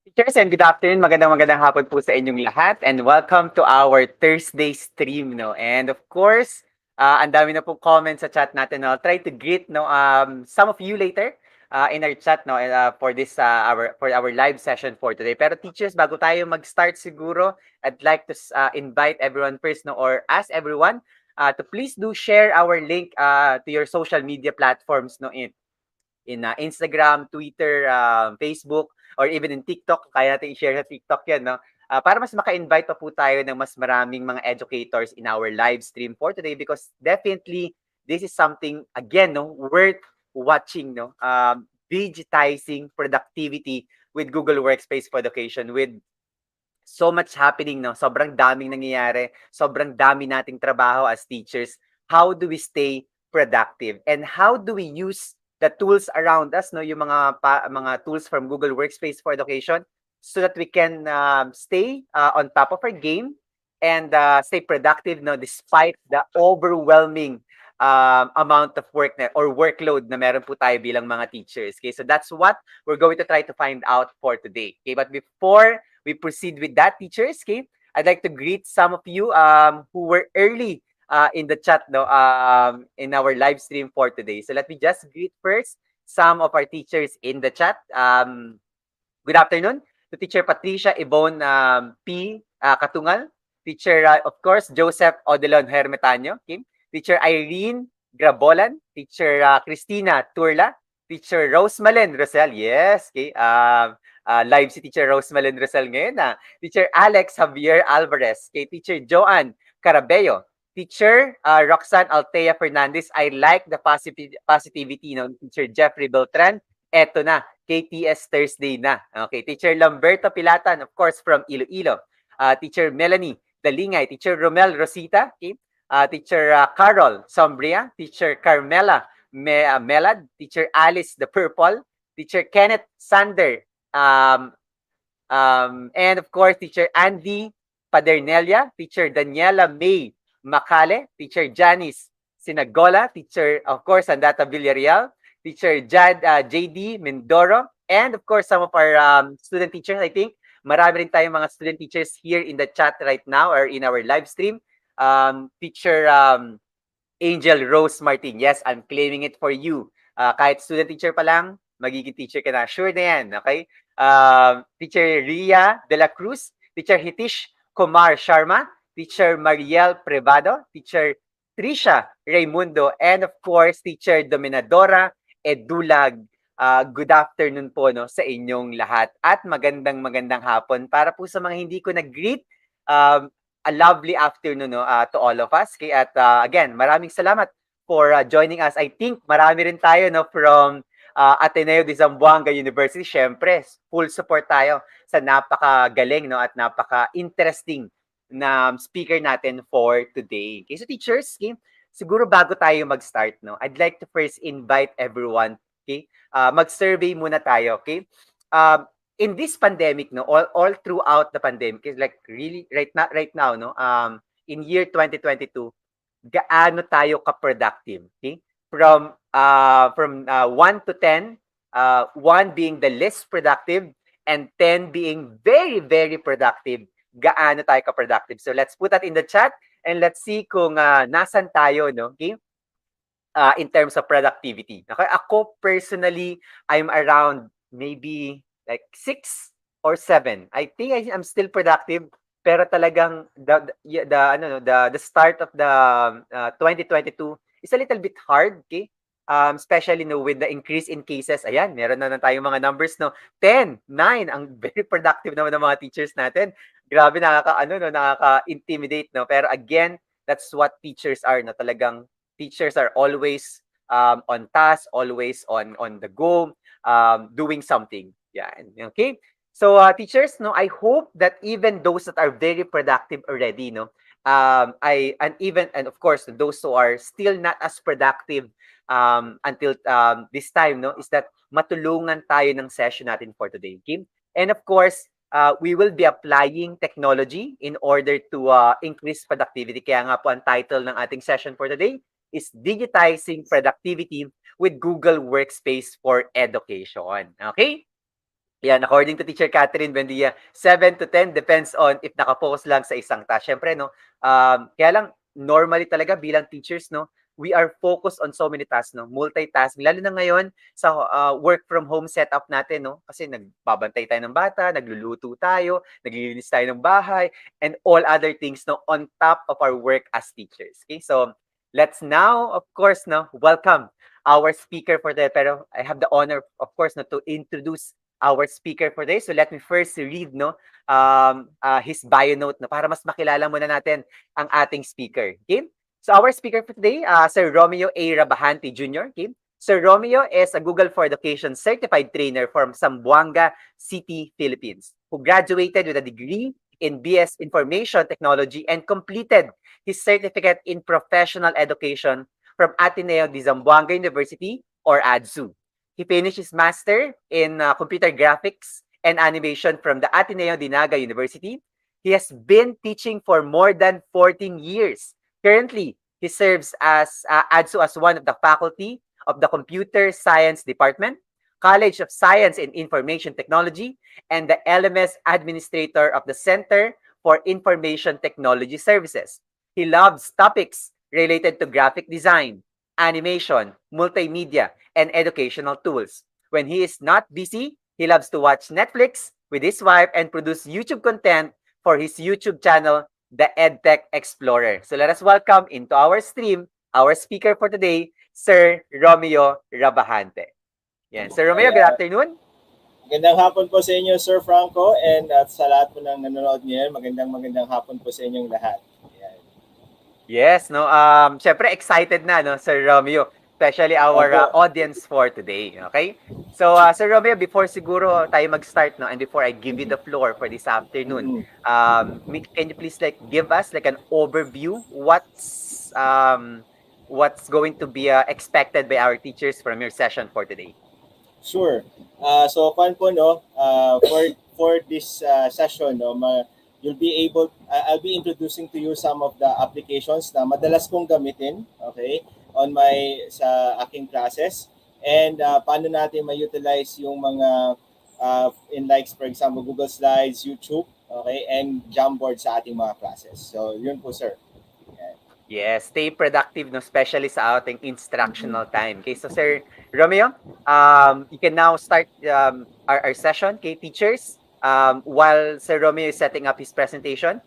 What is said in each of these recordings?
Teachers and good afternoon. Magandang hapon po sa inyong lahat and welcome to our Thursday stream, no. And of course, ang dami na po comments sa chat natin. No? I'll try to greet some of you later in our chat, no, for this our live session for today. Pero teachers, bago tayo mag-start siguro, I'd like to invite everyone first, no, or ask everyone to please do share our link to your social media platforms, no, in Instagram, Twitter, Facebook, or even in TikTok. Kaya natin i-share sa TikTok yan, no? Para mas maka-invite pa po tayo ng mas maraming mga educators in our live stream for today because definitely this is something, again, no, worth watching, no? Digitizing productivity with Google Workspace for Education with so much happening, no? Sobrang daming nangyayari, sobrang dami nating trabaho as teachers. How do we stay productive? And how do we use the tools around us, no? Yung mga tools from Google Workspace for Education so that we can stay on top of our game and stay productive, no? Despite the overwhelming amount of work or workload na meron po tayo bilang mga teachers. Okay, so that's what we're going to try to find out for today. Okay, but before we proceed with that, teachers, okay, I'd like to greet some of you who were early in the chat, no, in our live stream for today. So let me just greet first some of our teachers in the chat. Good afternoon to Teacher Patricia Ibon P. Katungal, Teacher, of course, Joseph Odelon Hermetanyo, okay? Teacher Irene Grabolan, Teacher Christina Turla, Teacher Rosemalen Rosel, yes, okay. Live si Teacher Rosemalen Rosel ngayon na. Teacher Alex Javier Alvarez, okay. Teacher Joanne Carabello, Teacher Roxanne Altea Fernandez, I like the positivity ng Teacher Jeffrey Beltran. Eto na, KTS Thursday na. Okay, Teacher Lamberto Pilatan, of course, from Iloilo. Teacher Melanie Dalingay, Teacher Romel Rosita, okay? Teacher Carol Sombria, Teacher Carmela Melad, Teacher Alice the Purple, Teacher Kenneth Sander, and of course, Teacher Andy Padernelia, Teacher Daniela May Macale, Teacher Janice Sinagola, Teacher, of course, Andata Villarreal, Teacher JD Mindoro, and of course, some of our student teachers, I think. Marami rin tayong mga student teachers here in the chat right now or in our live stream. Teacher Angel Rose Martin, yes, I'm claiming it for you. Kahit student teacher pa lang, magiging teacher ka na. Sure na yan, okay? Teacher Ria de la Cruz, Teacher Hitish Kumar Sharma, Teacher Mariel Prevado, Teacher Trisha Raimundo, and of course, Teacher Dominadora Edulag. Good afternoon po, no, sa inyong lahat at magandang hapon. Para po sa mga hindi ko nag-greet, a lovely afternoon, no, to all of us. Okay, at again, maraming salamat for joining us. I think marami rin tayo, no, from Ateneo de Zamboanga University. Syempre, full support tayo sa napakagaling, no, at napaka-interesting na speaker natin for today. Okay, so teachers, okay, siguro bago tayo mag-start, no, I'd like to first invite everyone, okay, mag-survey muna tayo, okay? In this pandemic, no, all throughout the pandemic, like really right now, no, in year 2022, gaano tayo ka-productive, okay? From 1 to 10, 1 being the least productive and 10 being very, very productive, gaano tayo ka-productive. So let's put that in the chat and let's see kung nasan tayo, no, okay? In terms of productivity. Okay, ako personally, I'm around maybe like 6 or 7. I think I'm still productive, pero talagang the start of the 2022 is a little bit hard, okay? Especially, no, with the increase in cases. Ayan, meron na tayong mga numbers, no. 10, 9, ang very productive naman ng mga teachers natin. Grabe, nakaka-intimidate, no. Pero again, that's what teachers are, no. Talagang teachers are always on task, always on the go, doing something. Yeah. Okay. So teachers, no, I hope that even those that are very productive already, no, and of course those who are still not as productive until this time, no, is that matulungan tayo ng session natin for today. Okay? And of course, we will be applying technology in order to increase productivity. Kaya nga po ang title ng ating session for today is Digitizing Productivity with Google Workspace for Education. Okay? Yan, according to Teacher Catherine Buendia, 7 to 10 depends on if nakapokus lang sa isang task. Siyempre, no, kaya lang, normally talaga bilang teachers, no, we are focused on so many tasks, no, multitasking. Lalo na ngayon sa work from home setup natin, no, kasi nagbabantay tayo ng bata, nagluluto tayo, naglilinis tayo ng bahay, and all other things, no, on top of our work as teachers. Okay, so let's now, of course, no, welcome our speaker for today. Pero I have the honor, of course, no, to introduce our speaker for today. So let me first read his bio note no, para mas makilala muna natin ang ating speaker. Okay? So our speaker for today, Sir Romeo A. Rabahante Jr. Okay? Sir Romeo is a Google for Education certified trainer from Zamboanga City, Philippines, who graduated with a degree in BS Information Technology and completed his certificate in Professional Education from Ateneo de Zamboanga University or ADSU. He finished his master in computer graphics and animation from the Ateneo de Naga University. He has been teaching for more than 14 years. Currently, he serves as ADSU as one of the faculty of the Computer Science Department, College of Science and Information Technology, and the LMS Administrator of the Center for Information Technology Services. He loves topics related to graphic design, animation, multimedia, and educational tools. When he is not busy, he loves to watch Netflix with his wife and produce YouTube content for his YouTube channel, The EdTech Explorer. So let us welcome into our stream our speaker for today, Sir Romeo Rabahante. Yan. Sir Romeo, good afternoon. Magandang hapon po sa inyo, Sir Franco, and sa lahat po ng nanonood ngayon, magandang hapon po sa inyong lahat. Ayan. Yes, no. Syempre excited na no, Sir Romeo, especially our Opo. audience for today, okay? So, Sir Romeo, before siguro tayo mag-start no, and before I give you the floor for this afternoon, Mm-mm. can you please like give us like an overview what's going to be expected by our teachers from your session for today? Sure. So, pan po, no, for this session, no, you'll be able, I'll be introducing to you some of the applications na madalas kong gamitin, okay, sa aking classes. And paano natin ma-utilize yung mga, in likes, for example, Google Slides, YouTube, okay, and Jamboard sa ating mga classes. So, yun po, sir. Yes, stay productive, no, especially sa ating instructional Mm-hmm. time. Okay, so Sir Romeo, you can now start our session, okay, teachers. While Sir Romeo is setting up his presentation,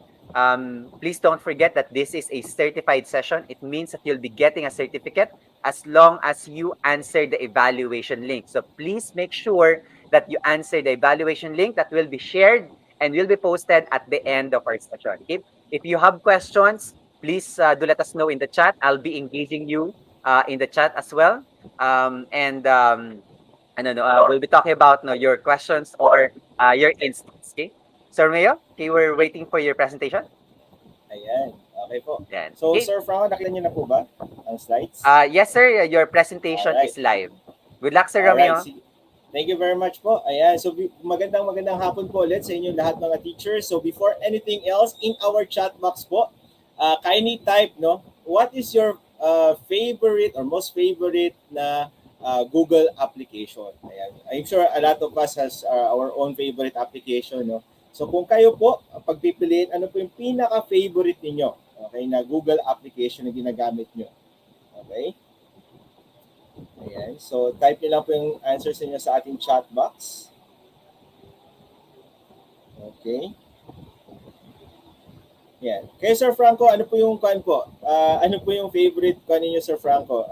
please don't forget that this is a certified session. It means that you'll be getting a certificate as long as you answer the evaluation link. So please make sure that you answer the evaluation link that will be shared and will be posted at the end of our session. Okay? If you have questions, please do let us know in the chat. I'll be engaging you in the chat as well. I don't know, we'll be talking about no, your questions or your insights. Okay? Sir Mayo, okay, we're waiting for your presentation. Ayan. Okay po. Yan. So, Okay. Sir Franco, nakita niyo na po ba ang slides? Yes, sir. Your presentation Alright. is live. Good luck, Sir Alright. Romeo. Thank you very much po. Ayan. So, magandang hapon po ulit sa inyo lahat mga teachers. So, before anything else, in our chat box po, kindly type, no, what is your favorite or most favorite na Google application? Ayan. I'm sure a lot of us has our own favorite application, no? So, kung kayo po, pagpipiliin, ano po yung pinaka-favorite ninyo, okay, na Google application na ginagamit nyo? Okay? Ayan. So, type nyo lang po yung answers niyo sa ating chat box. Okay. Yan. Kaya Sir Franco, ano po yung ano po yung favorite ninyo, Sir Franco?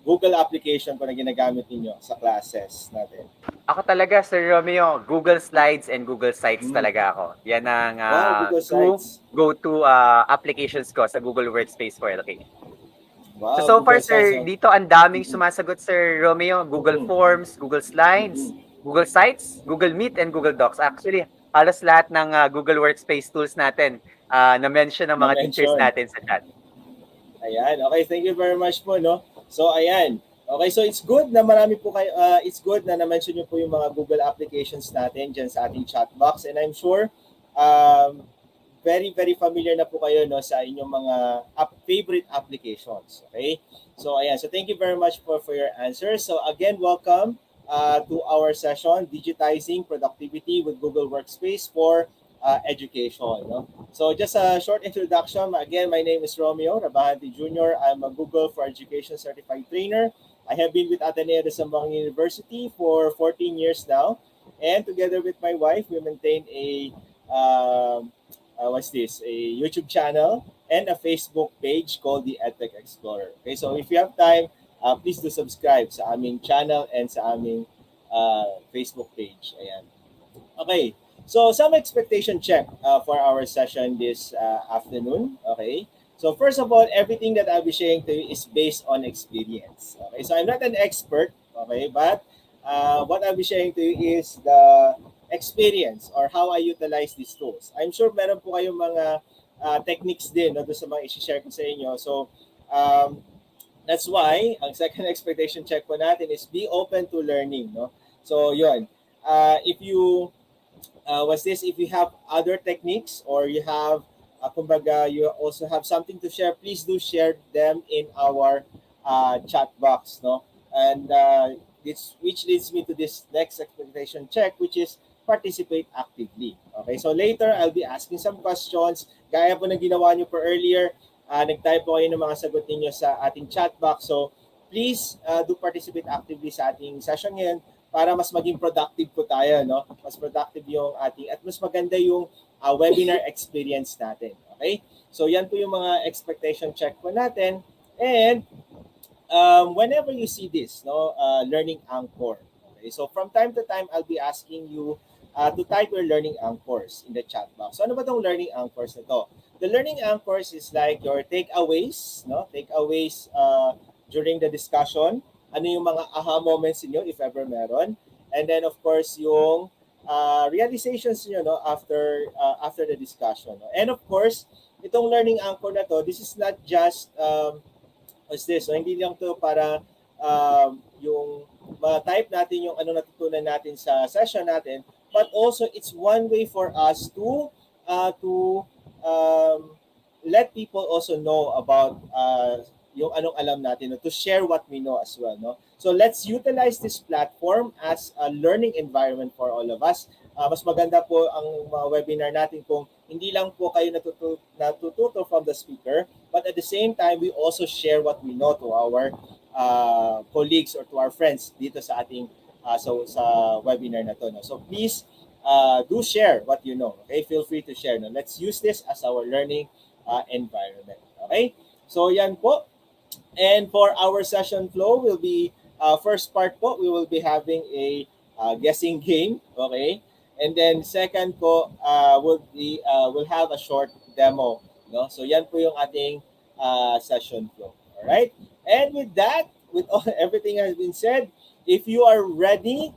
Google application po na ginagamit ninyo sa classes natin. Ako talaga, Sir Romeo, Google Slides and Google Sites talaga ako. Yan ang Google two Sites. go-to applications ko sa Google Workspace for education. Wow, So far, Google Sites, sir, dito ang daming sumasagot, Sir Romeo. Google Forms, Google Slides, Google Sites, Google Meet, and Google Docs. Actually, halos lahat ng Google Workspace tools natin na-mention ng mga teachers natin sa chat. Ayan. Okay, thank you very much po, no? So, ayan. Okay, so it's good na marami po kayo, it's good na na-mention nyo po yung mga Google applications natin dyan sa ating chat box. And I'm sure, very, very familiar na po kayo, no, sa inyong mga favorite applications. Okay? So, ayan. So, thank you very much for your answers. So, again, welcome to our session, Digitizing Productivity with Google Workspace for Education. No? So just a short introduction. Again, my name is Romeo Rabahante Jr. I'm a Google for Education certified trainer. I have been with Ateneo de Zamboanga University for 14 years now. And together with my wife, we maintain a what's this? A YouTube channel and a Facebook page called the EdTech Explorer. Okay, so if you have time, please do subscribe sa aming channel and sa aming Facebook page. Ayan. Okay. So some expectation check for our session this afternoon. Okay. So first of all, everything that I'll be sharing to you is based on experience. Okay. So I'm not an expert. Okay, but what I'll be sharing to you is the experience or how I utilize these tools. I'm sure meron po kayong mga techniques din no, doon sa mga i-share ko sa inyo. So that's why ang second expectation check po natin is be open to learning. No? So yun. If you was this if you have other techniques or you have kumbaga you also have something to share, please do share them in our chat box, no? And this which leads me to this next expectation check, which is participate actively. Okay, so later I'll be asking some questions gaya po na ginawa nyo po earlier. Nag-type po kayo ng mga sagot ninyo sa ating chat box, so please do participate actively sa ating session ngayon para mas maging productive po tayo, no? Mas productive yung ating at mas maganda yung webinar experience natin. Okay? So yan po yung mga expectation check po natin. And whenever you see this, no, learning anchor. Okay? So from time to time, I'll be asking you to type your learning anchors in the chat box. So ano ba tong learning anchors na to? The learning anchors is like your takeaways, no? Takeaways during the discussion. Ano yung mga aha moments niyo if ever meron. And then of course yung realizations niyo no after the discussion. No? And of course, itong learning anchor na to, this is not just what's this? So hindi lang to para yung ma-type natin yung ano natutunan natin sa session natin, but also it's one way for us to let people also know about yung anong alam natin, no? To share what we know as well. No? So let's utilize this platform as a learning environment for all of us. Mas maganda po ang mga webinar natin kung hindi lang po kayo natututo from the speaker, but at the same time, we also share what we know to our colleagues or to our friends dito sa ating sa webinar na to. No? So please do share what you know. Okay, feel free to share. No? Let's use this as our learning environment. Okay, so yan po. And for our session flow, will be first part po, we will be having a guessing game, okay? And then second po, we'll have a short demo, no? So yan po yung ating session flow, all right? And with that, with all, everything has been said, if you are ready,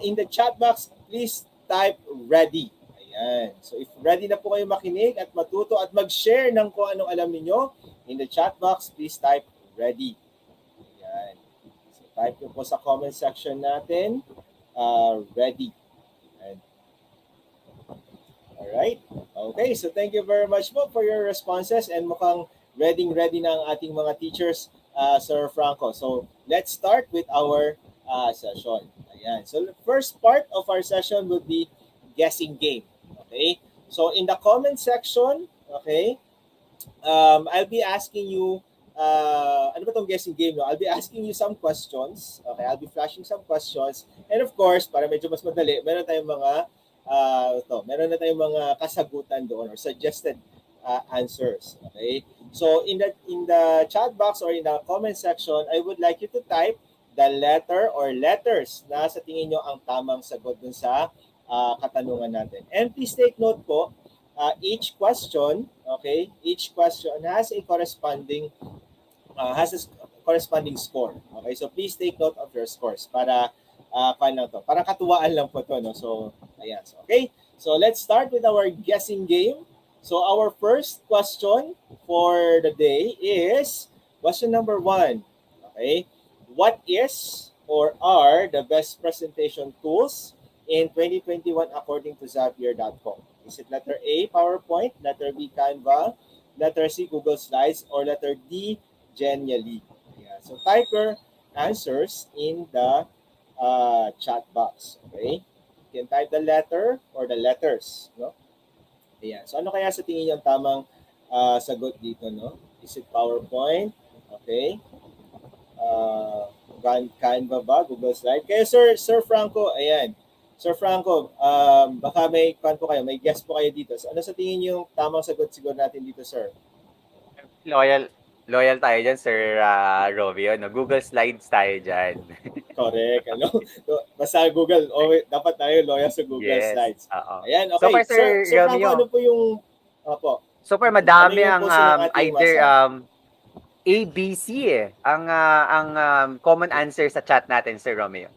in the chat box, please type ready. Ayan. So if ready na po kayo makinig at matuto at mag-share ng kung anong alam niyo, in the chat box, please type ready. Ayan. So type nyo po sa comment section natin, ready. Ayan. Alright. Okay, so thank you very much po for your responses and mukhang ready na ang ating mga teachers, Sir Franco. So let's start with our session. Ayan. So the first part of our session will be guessing game. Okay? So in the comment section, okay, I'll be asking you ano ba tong guessing game, no? I'll be asking you some questions. Okay, I'll be flashing some questions. And of course, para medyo mas madali, meron na tayong mga kasagutan doon or suggested answers. Okay? So in the chat box or in the comment section, I would like you to type the letter or letters na sa tingin nyo ang tamang sagot dun sa katanungan natin. And please take note po, each question has a corresponding score. Okay, so please take note of your scores para parang katuwaan lang po to, no? So ayan. So, okay, so let's start with our guessing game. So our first question for the day is question number 1. Okay, what is or are the best presentation tools in 2021 according to Zapier.com? Is it letter A, PowerPoint, letter B, Canva, letter C, Google Slides, or letter D, Genially? Yeah. So type your answers in the chat box. Okay? You can type the letter or the letters. No? Ayan. So ano kaya sa tingin niyo ang tamang sagot dito? No? Is it PowerPoint? Okay. Uh, Canva ba? Google Slide? Kaya Sir Franco, ayan. Sir Franco, baka may kwan po kayo, may guess po kayo dito. So, ano sa tingin niyo yung tamang sagot siguro natin dito, sir? Loyal loyal tayo diyan, Sir, Romeo 'no, Google Slides tayo diyan. Correct. Ano? Basta Google. Okay, dapat tayo loyal sa Google Yes, Slides. oo. Ayan, So far, okay. Sir, Sir Sir Franco, ano Romeo, po yung... Opo. so far Ano madami yung ang, pulso ng ating either, masa? A, B, C, eh, common answer sa chat natin, Sir Romeo.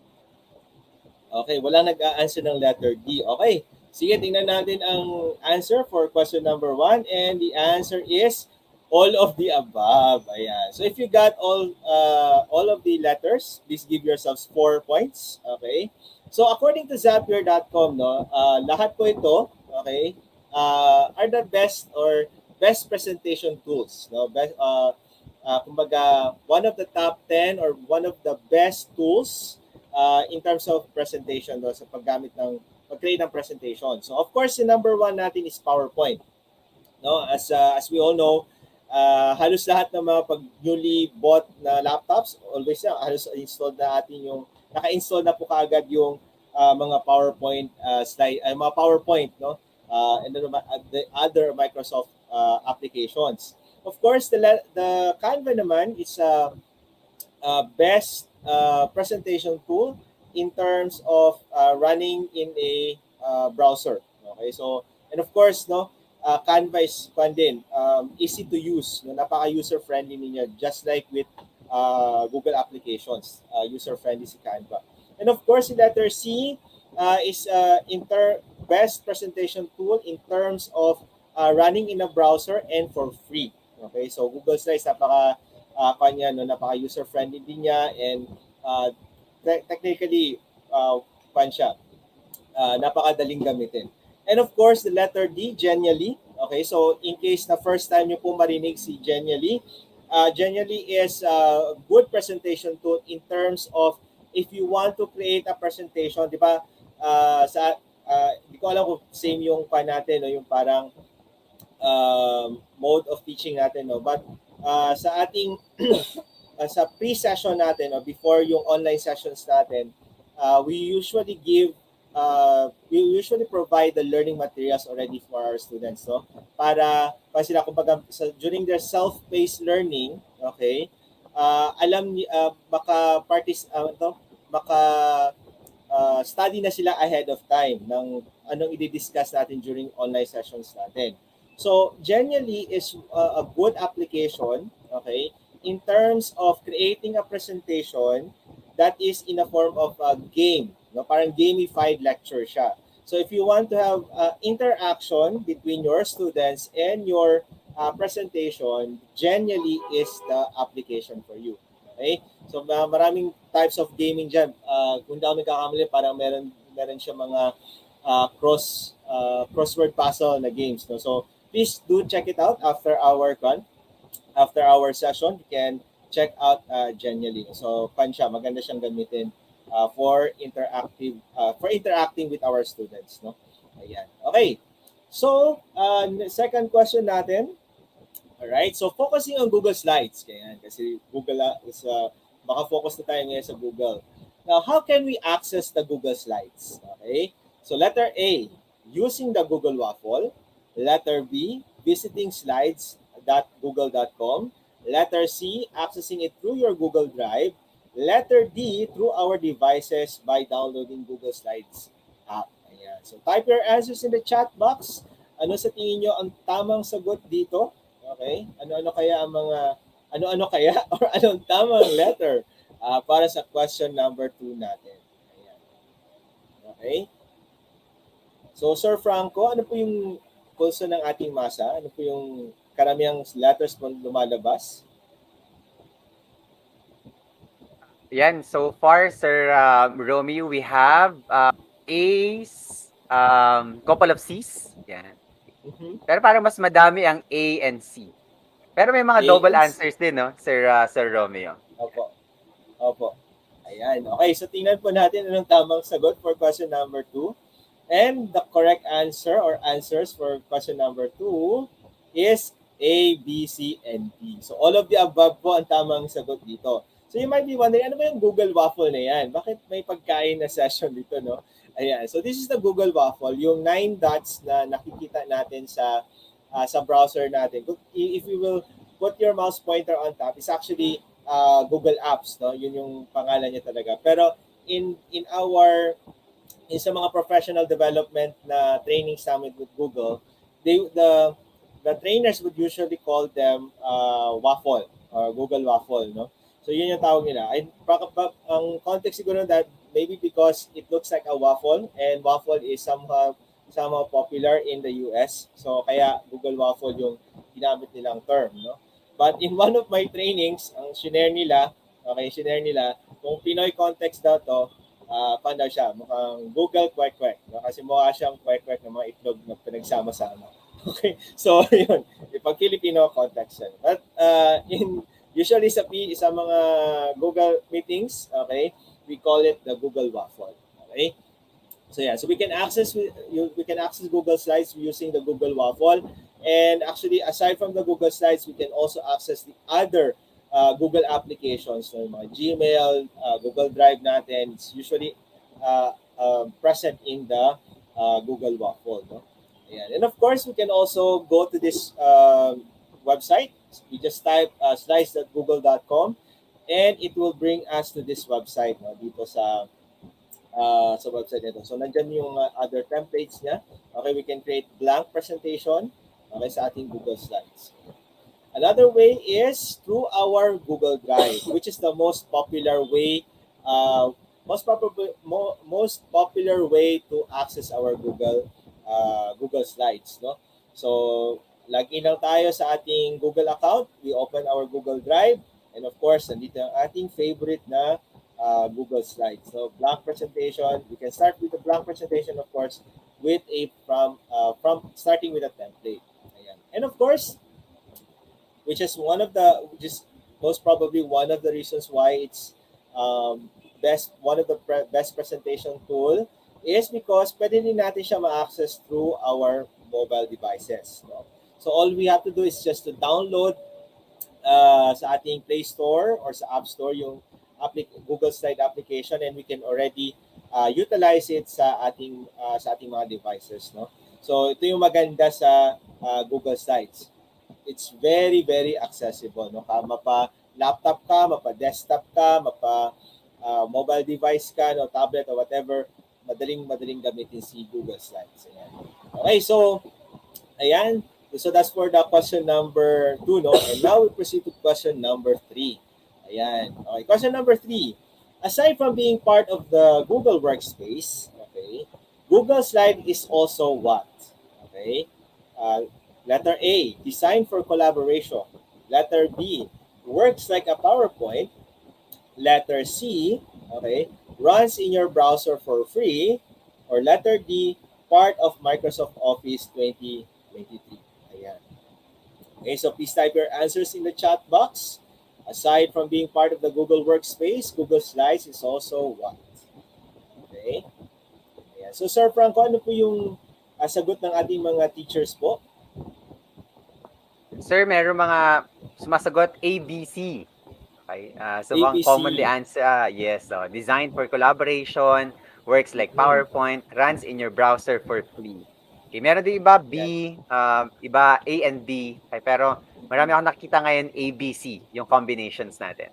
Okay, walang nag-a-answer ng letter D. Okay. Sige, tingnan natin ang answer for question number 1. And the answer is all of the above. Ayan. So if you got all of the letters, please give yourselves 4 points. Okay. So according to Zapier.com, no, lahat po ito, okay, are the best or best presentation tools. No? Kumbaga, one of the top 10 or one of the best tools in terms of presentation no, sa paggamit ng pag-create ng presentation. So of course, the number one natin is PowerPoint. No, as we all know, halos lahat ng mga pag newly bought na laptops, always yan, halos installed na atin yung naka-install na po kaagad yung mga PowerPoint mga PowerPoint, no? And then the other Microsoft applications. Of course, the Canva naman is best presentation tool in terms of running in a browser. Okay, so and of course, no, Canva is din, easy to use, no, napaka user friendly niya, just like with Google applications, user friendly si Canva. And of course, the letter C is best presentation tool in terms of running in a browser and for free. Okay, so Google Slides kanya no, napaka user friendly din niya, and technically siya, napakadaling gamitin. And of course, the letter D, genially. Okay, so in case na first time niyo po marinig si genially, genially is a good presentation tool in terms of if you want to create a presentation, di ba? Di ko alam kung same yung pa natin, no, yung parang mode of teaching natin, no, but sa ating sa pre-session natin or before yung online sessions natin, we usually provide the learning materials already for our students, no? Para sila kumbaga during their self-paced learning, okay? Alam ni maka study na sila ahead of time ng anong i-discuss natin during online sessions natin. So, Genially is a good application, okay, in terms of creating a presentation that is in a form of a game. No? Parang gamified lecture siya. So, if you want to have interaction between your students and your presentation, Genially is the application for you. Okay? So, maraming types of gaming dyan. Kung hindi ako nagkakamali, parang meron siya mga crossword puzzle na games. No? So, please do check it out after our session. You can check out Genially. So, siya, maganda siyang gamitin for interacting with our students, no? Ayan. Okay. So, second question natin. All right. So, focusing on Google Slides. Kaya kasi Google is baka focus na tayo ngayon sa Google. Now, how can we access the Google Slides? Okay. So, letter A, using the Google Waffle. Letter B, visiting slides.google.com. Letter C, accessing it through your Google Drive. Letter D, through our devices by downloading Google Slides app. Ayan. So type your answers in the chat box. Ano sa tingin nyo ang tamang sagot dito? Okay? Ano-ano kaya or anong tamang letter para sa question number 2 natin? Ayan. Okay? So Sir Franco, ano po yung pulso ng ating masa? Ano po yung karamihang letters po lumalabas? Yan, so far, Sir Romeo, we have A's, couple of C's. Yan. Pero parang mas madami ang A and C. Pero may mga A double and C. answers din, no, Sir Romeo. Opo. Opo. Ayan. Okay, so tingnan po natin anong tamang sagot for question number 2. And the correct answer or answers for question number 2 is A, B, C, and D. So all of the above po ang tamang sagot dito. So you might be wondering, ano ba yung Google Waffle na yan? Bakit may pagkain na session dito, no? Ayan. So this is the Google Waffle, yung 9 dots na nakikita natin sa browser natin. If you will put your mouse pointer on top, it's actually Google Apps, no? Yun yung pangalan niya talaga. Pero in our sa mga professional development na training summit with Google, the trainers would usually call them waffle or Google Waffle, no? So yun yung tawag nila. Ang context siguro that maybe because it looks like a waffle and waffle is somehow popular in the US. So kaya Google Waffle yung ginamit nilang term, no? But in one of my trainings, ang shinare nila, kung Pinoy context daw to, daw siya, mukhang Google kwek-kwek. No? Kasi mukha siyang kwek-kwek ng mga itlog na pinagsama-sama. Okay, so yun, pag Filipino context yan. But usually sa mga Google meetings, okay, we call it the Google Waffle. Okay, so yeah, so we can access Google Slides using the Google Waffle, and actually aside from the Google Slides, we can also access the other Google applications, so mga Gmail, Google Drive natin. It's usually present in the Google Waffle, no? Ayan. And of course, we can also go to this website. We just type slides.google.com and it will bring us to this website, no? Dito sa website nito. So nandiyan yung other templates niya. Okay, we can create blank presentation, okay, sa ating Google Slides. Another way is through our Google Drive, which is the most popular way way to access our Google Slides, no? So login lang tayo sa ating Google account, we open our Google Drive, and of course nandito ang ating favorite na Google Slides. So blank presentation, we can start with the blank presentation, of course, with from starting with a template. Ayan. And of course, which is most probably one of the reasons why it's one of the best presentation tool is because pwede din natin siya ma-access through our mobile devices, no? So all we have to do is just to download sa ating Play Store or sa App Store yung Google Slide application, and we can already utilize it sa ating mga devices, no? So ito yung maganda sa Google Slides. It's very, very accessible, no? Mapa laptop ka, mapa desktop ka, mapa mobile device ka, no, tablet or whatever, madaling gamitin si Google Slides. Ayan. Okay, so ayan. So that's for the question number 2, no? And now we proceed to question number 3. Ayan. Okay, question number 3. Aside from being part of the Google Workspace, okay, Google Slide is also what? Okay. Letter A, designed for collaboration. Letter B, works like a PowerPoint. Letter C, okay, runs in your browser for free. Or letter D, part of Microsoft Office 2023. Ayan. Okay, so please type your answers in the chat box. Aside from being part of the Google Workspace, Google Slides is also what? Okay. Ayan. So Sir Franco, ano po yung sagot ng ating mga teachers po? Sir, meron mga sumasagot ABC. Okay? So, mga ABC. commonly answer, yes. So, designed for collaboration, works like PowerPoint, runs in your browser for free. Okay, meron din iba B, iba A and B. Okay, pero marami akong nakikita ngayon ABC, yung combinations natin.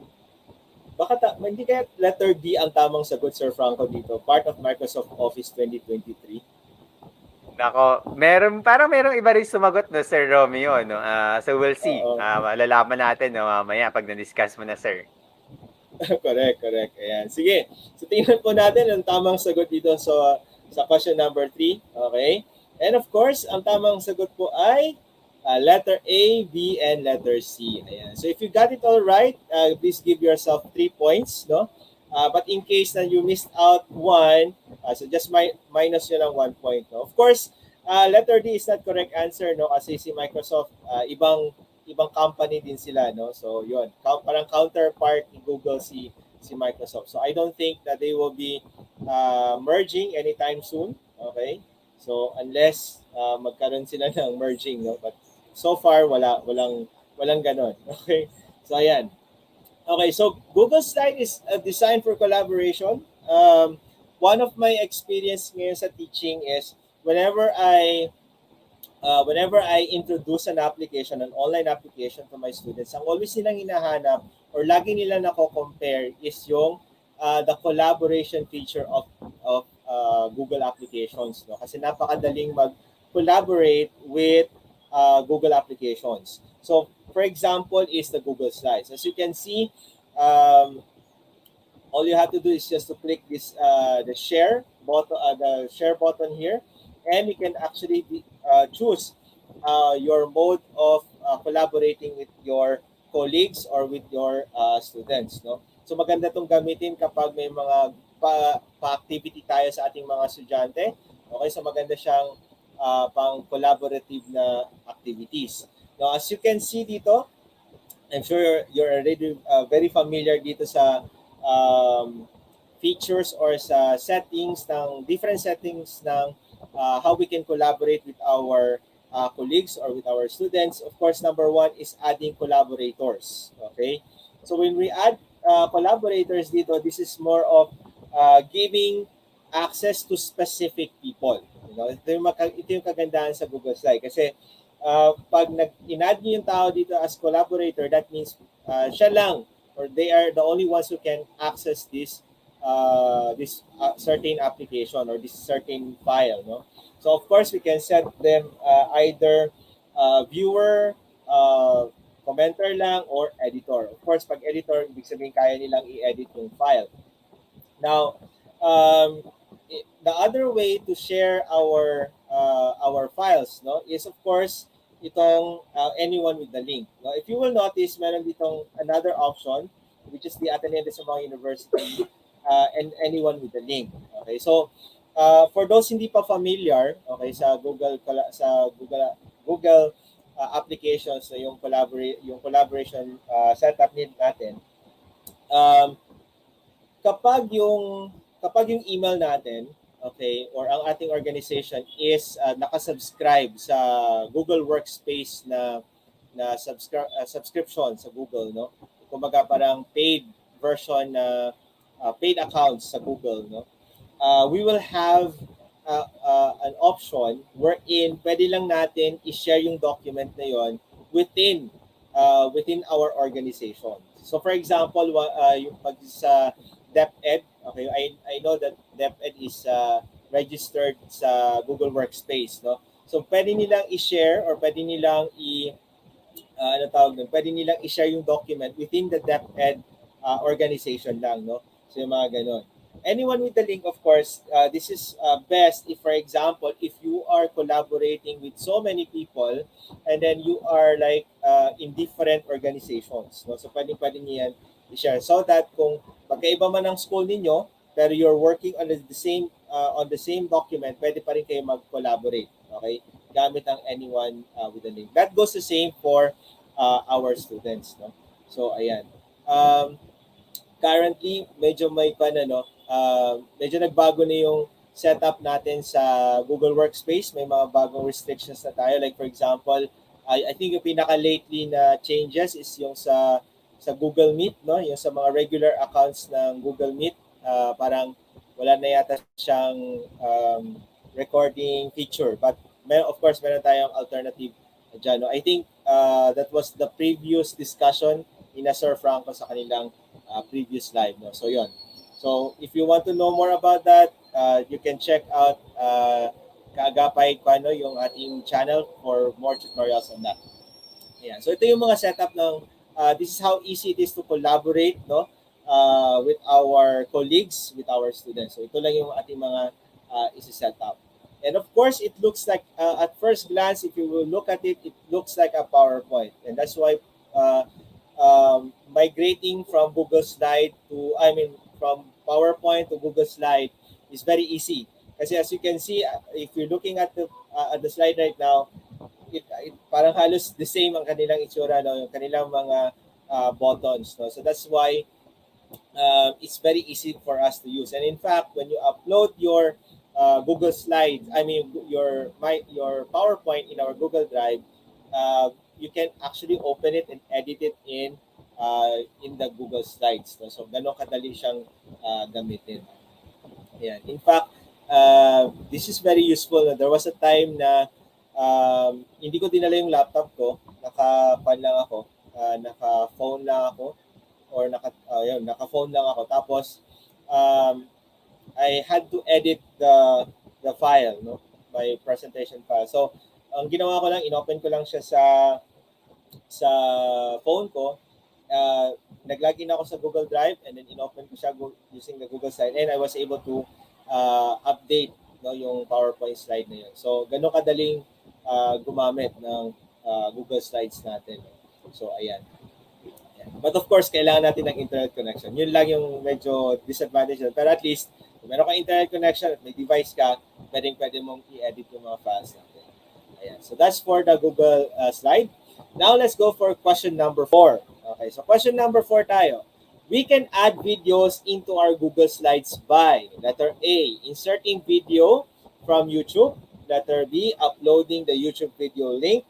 Baka hindi kaya letter D ang tamang sagot, Sir Franco, dito? Part of Microsoft Office 2023. Nako, merong iba rin sumagot, no, Sir Romeo, no? So we'll see. Malalaman natin, no, mamaya pag na-discuss mo na, sir. Correct. Ayan. Sige. So tingnan po natin ang tamang sagot dito sa question number 3. Okay? And of course, ang tamang sagot po ay letter A, B, and letter C. Ayan. So if you got it all right, please give yourself 3 points, no? But in case na you missed out one, so just minus yun lang 1 point, no? Of course, letter D is not correct answer, no? Kasi si Microsoft, ibang company din sila, no? So yun, parang counterpart ni Google si si Microsoft. So I don't think that they will be merging anytime soon. Okay? So unless magkaroon sila ng merging, no? But so far walang ganon. Okay? So ayan. Okay, so Google Slide is designed for collaboration. One of my experience ngayon sa teaching is whenever I introduce an application, an online application to my students, ang always nilang hinahanap or lagi nila nako-compare is yung the collaboration feature of Google applications, no? Kasi napakadaling mag-collaborate with Google applications. So, for example, is the Google Slides. As you can see, um, all you have to do is just to click this the share button here, and you can actually choose your mode of collaborating with your colleagues or with your students, no? So maganda tong gamitin kapag may mga pa-activity tayo sa ating mga estudyante. Okay, so maganda siyang pang collaborative na activities. Now, as you can see dito, I'm sure you're already very familiar dito sa um, features or sa settings ng different settings ng how we can collaborate with our colleagues or with our students. Of course, number one is adding collaborators. Okay, so when we add collaborators dito, this is more of giving access to specific people. You know, ito yung kagandahan sa Google Slide kasi pag in-add niyo yung tao dito as collaborator, that means siya lang or they are the only ones who can access this certain application or this certain file, no? So of course we can set them either viewer, commenter lang, or editor. Of course, pag editor, ibig sabihin kaya nilang i-edit yung file. Now, the other way to share our files, no, is of course itong anyone with the link. No, if you will notice, meron ditong another option which is the Ateneo sa mga university and anyone with the link. Okay, so for those hindi pa familiar, okay, sa Google applications na yung collaboration setup natin, um, kapag yung email natin, okay, or ang ating organization is nakasubscribe sa Google Workspace na subscription sa Google, no? Kumbaga parang paid version na paid accounts sa Google, no? We will have an option wherein pwede lang natin i-share yung document na yon within our organization. So for example, yung pag sa DepEd, okay, I know that DepEd is registered sa Google Workspace, no? So pwede nilang i-share or pwede nilang pwede nilang i-share yung document within the DepEd organization lang, no? So yung mga ganon. Anyone with the link, of course, this is best if, for example, if you are collaborating with so many people and then you are like in different organizations, no? So pwede niyan i-share so that kung magkaiba man ang school ninyo pero you're working on the same document, pwede pa rin kayo mag-collaborate, okay? Gamit ang anyone with the link. That goes the same for our students, no? So ayan. Currently medyo may medyo nagbago na yung setup natin sa Google Workspace. May mga bagong restrictions na tayo. Like for example, I think yung pinaka-lately na changes is yung sa Google Meet, no? Yung sa mga regular accounts ng Google Meet, parang wala na yata siyang recording feature. But of course, meron tayong alternative dyan, no? I think that was the previous discussion ni Sir Franco sa kanilang previous live, no? So yon. So if you want to know more about that, you can check out Kaagapay Kwano, yung ating channel for more tutorials on that. Yeah. So ito yung mga setup ng this is how easy it is to collaborate, no, with our colleagues, with our students. So ito lang yung ating mga isi-set up. And of course, it looks like at first glance, if you will look at it, it looks like a PowerPoint, and that's why migrating from Google Slide from PowerPoint to Google Slide is very easy. Kasi as you can see, if you're looking at the slide right now, it parang halos the same ang kanilang itsura, no, yung kanilang mga buttons, no. So that's why it's very easy for us to use. And in fact, when you upload your Google Slides, I mean your PowerPoint in our Google Drive, you can actually open it and edit it in the Google Slides. No? So ganun kadali siyang gamitin. Yeah. In fact, this is very useful. There was a time na hindi ko dinala yung laptop ko, naka-pan lang ako, naka-phone lang ako, or naka-phone lang ako. Tapos I had to edit the file, no, my presentation file. So ang ginawa ko lang, inopen ko lang siya sa phone ko. Nag-login ako sa Google Drive, and then inopen ko siya using the Google Slide, and I was able to update, no, yung PowerPoint slide na yun. So ganun kadaling gumamit ng Google Slides natin. So ayan. But of course, kailangan natin ng internet connection. Yun lang yung medyo disadvantage. Pero at least, kung meron kang internet connection at may device ka, pwede mong i-edit yung mga files natin. Ayan. So that's for the Google slide. Now let's go for question number 4. Okay, so question number 4 tayo. We can add videos into our Google Slides by letter A, inserting video from YouTube. Letter B, uploading the YouTube video link.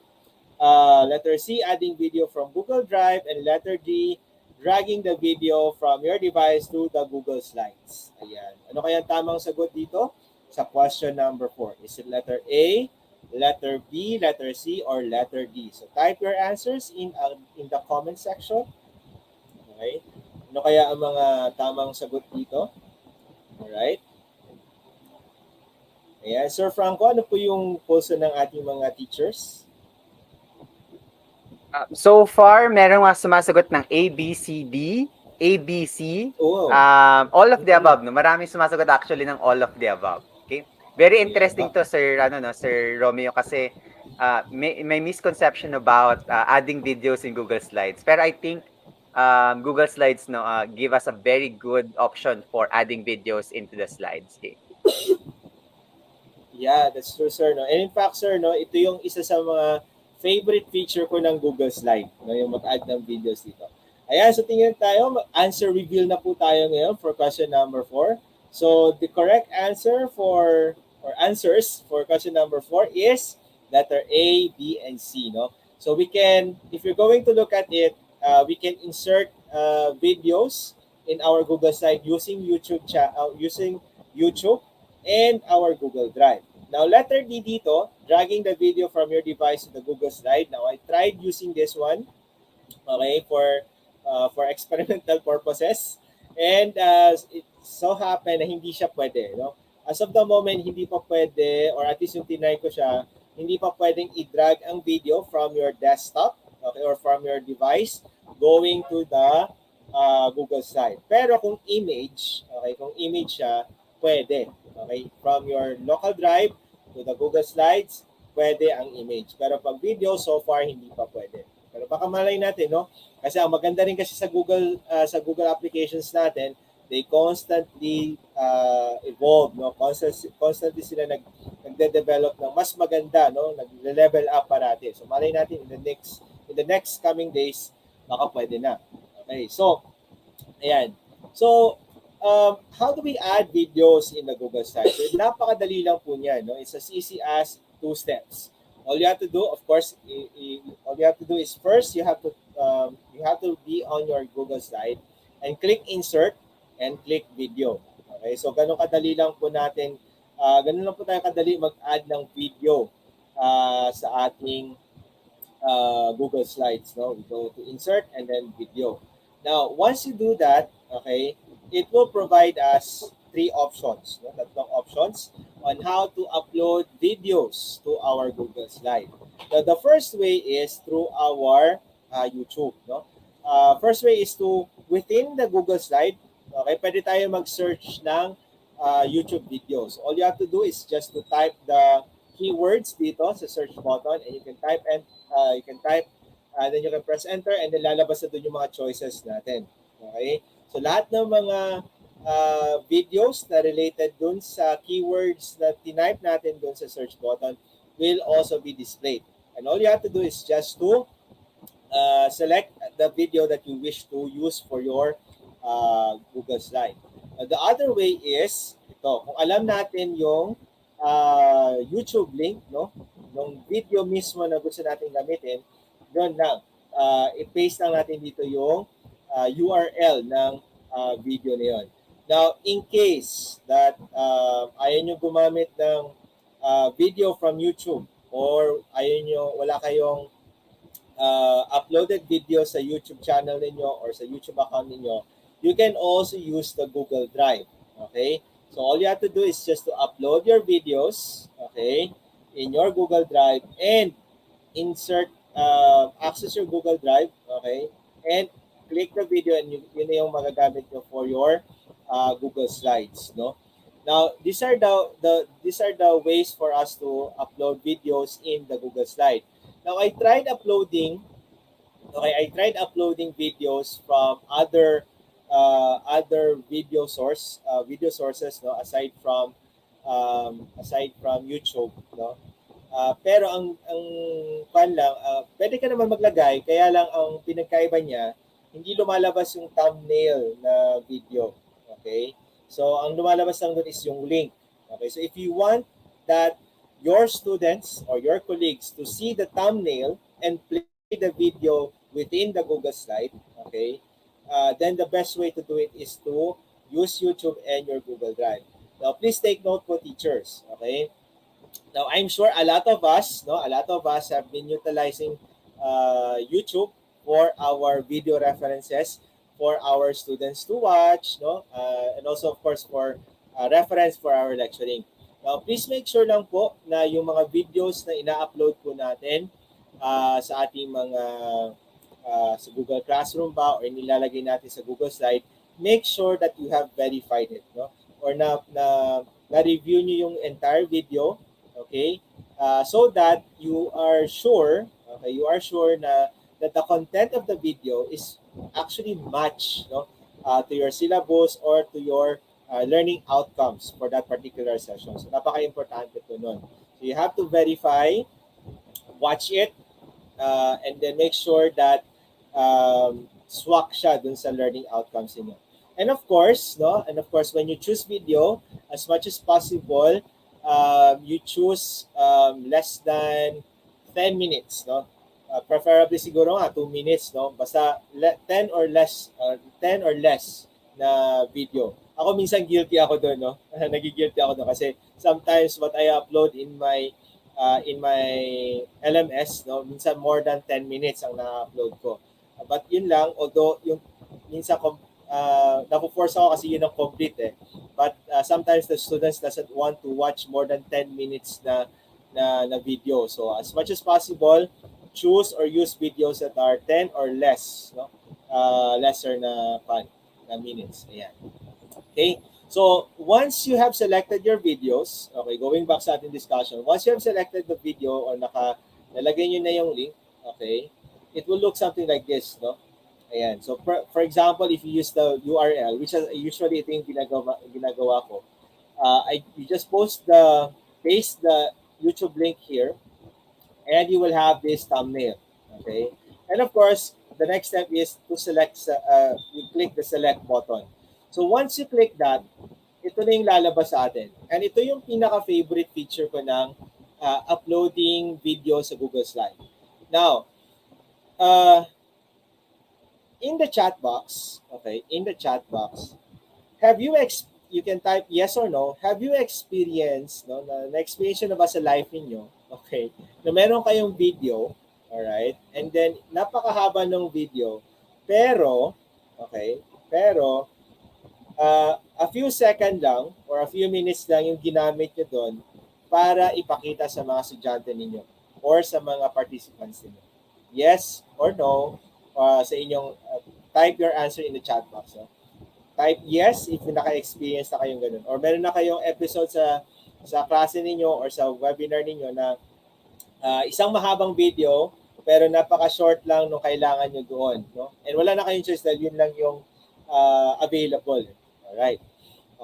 Letter C, adding video from Google Drive. And letter D, dragging the video from your device to the Google Slides. Ayan. Ano kaya ang tamang sagot dito sa question number 4? Is it letter A, letter B, letter C, or letter D? So type your answers in the comment section. Okay. Ano kaya ang mga tamang sagot dito? Alright. Ayan. Sir Franco, ano po yung pulso ng ating mga teachers? So far, meron mga sumasagot ng A, B, C, D, A, B, C, Oh. all of the above. No? Maraming sumasagot actually ng all of the above. Okay? Very interesting to, Sir Romeo, kasi may misconception about adding videos in Google Slides. Pero I think Google Slides give us a very good option for adding videos into the slides. Okay? Yeah, that's true, sir. No? And in fact, sir, no, ito yung isa sa mga favorite feature ko ng Google Slide, no, yung mag-add ng videos dito. Ayan, so tingnan tayo, answer reveal na po tayo ngayon for question number 4. So the correct answer or answers for question number 4 is letter A, B, and C, no? So we can, if you're going to look at it, we can insert videos in our Google Slide using YouTube and our Google Drive. Now, letter D dito, dragging the video from your device to the Google Slide. Now, I tried using this one, okay, for experimental purposes. And it so happened na hindi siya pwede, no? As of the moment, hindi pa pwede, or at least yung tinry ko siya, hindi pa pwedeng i-drag ang video from your desktop, okay, or from your device going to the Google Slide. Pero kung image, okay, kung image siya, pwede. Okay, from your local drive to the Google Slides, pwede ang image. Pero pag video, so far hindi pa pwede. Pero baka malay natin, no? Kasi ang maganda rin kasi sa Google applications natin, they constantly evolve, no? Constantly sila nagde-develop ng mas maganda, no? Nag-level up parati. So malay natin in the next coming days, baka pwede na. Okay, so ayan. So how do we add videos in the Google Slides? So, napakadali lang po niya, no? It's as easy as 2 steps. All you have to do, of course, all you have to do is first you have to be on your Google Slide and click insert and click video. Okay? So ganun kadali lang po natin, ganun lang po tayo kadali mag-add ng video sa ating Google Slides, no? We go to insert and then video. Now, once you do that, okay, it will provide us 3 options, no? 3 options on how to upload videos to our Google Slide. Now, the first way is through our YouTube, no? First way is within the Google Slide, okay, pwede tayo mag-search ng YouTube videos. All you have to do is just to type the keywords dito sa search button, and you can type and then you can press enter, and then lalabas na doon yung mga choices natin. Okay? So lahat ng mga videos na related dun sa keywords na tinype natin dun sa search button will also be displayed. And all you have to do is just to select the video that you wish to use for your Google Slide. The other way is ito, kung alam natin yung YouTube link, no, ng video mismo na gusto natin gamitin, doon lang, i-paste lang natin dito yung URL ng video na yun. Now, in case that ayaw nyo gumamit ng video from YouTube or ayaw nyo, wala kayong uploaded video sa YouTube channel ninyo or sa YouTube account ninyo, you can also use the Google Drive. Okay? So all you have to do is just to upload your videos, okay, in your Google Drive and insert, access your Google Drive, okay, and click the video and yun na yung magagamit nyo for your Google Slides, no? Now, these are the ways for us to upload videos in the Google Slide. Now, I tried uploading videos from other video sources, no, aside from YouTube, no. Pero ang pan lang, pwede ka naman maglagay, kaya lang ang pinagkaiba niya, hindi lumalabas yung thumbnail na video. Okay? So, ang lumalabas lang doon is yung link. Okay? So, if you want that your students or your colleagues to see the thumbnail and play the video within the Google Slide, okay, then the best way to do it is to use YouTube and your Google Drive. Now, please take note po, teachers. Okay? Now, I'm sure a lot of us have been utilizing YouTube for our video references for our students to watch, no? And also, of course, for reference for our lecturing. Now, please make sure lang po na yung mga videos na ina-upload po natin sa ating mga sa Google Classroom ba or nilalagay natin sa Google Slide, make sure that you have verified it, no? Or na-review nyo yung entire video, okay? So that you are sure na that the content of the video is actually match, no, to your syllabus or to your learning outcomes for that particular session. So napaka-importante po nun. So you have to verify, watch it, and then make sure that swak siya dun sa learning outcomes niyo. And of course, when you choose video, as much as possible, you choose less than 10 minutes, no? Preferably siguro 2 minutes, no? Basta 10 or less na video. Ako minsan guilty ako doon, no? Nagigilty ako doon kasi sometimes what I upload in my LMS, no, minsan more than 10 minutes ang na-upload ko. But yun lang, although yung minsan napo-force ako kasi yun ang complete eh. But sometimes the students doesn't want to watch more than 10 minutes na video. So as much as possible, choose or use videos that are 10 or less, no? Lesser na minutes. Ayan. Okay? So, once you have selected your videos, okay, going back sa ating discussion, once you have selected the video or nalagay nyo na yung link, okay, it will look something like this, no? Ayan. So, for example, if you use the URL, which is usually ito yung ginagawa ko, you just paste the YouTube link here, and you will have this thumbnail, okay? And of course, the next step is to you click the select button. So once you click that, ito na yung lalabas sa atin. And ito yung pinaka-favorite feature ko ng uploading video sa Google Slide. Now, in the chat box, you can type yes or no, have you experienced, no, na-experience na ba sa life niyo, okay, na meron kayong video, alright, and then napakahaba ng video, pero a few seconds lang or a few minutes lang yung ginamit nyo doon para ipakita sa mga estudyante ninyo or sa mga participants ninyo. Yes or no, sa inyong type your answer in the chat box. No? Type yes if naka-experience na kayong ganun. Or meron na kayong episode sa klase ninyo or sa webinar ninyo na isang mahabang video pero napaka-short lang nung kailangan nyo doon. No? And wala na kayong choice dahil yun lang yung available. Alright.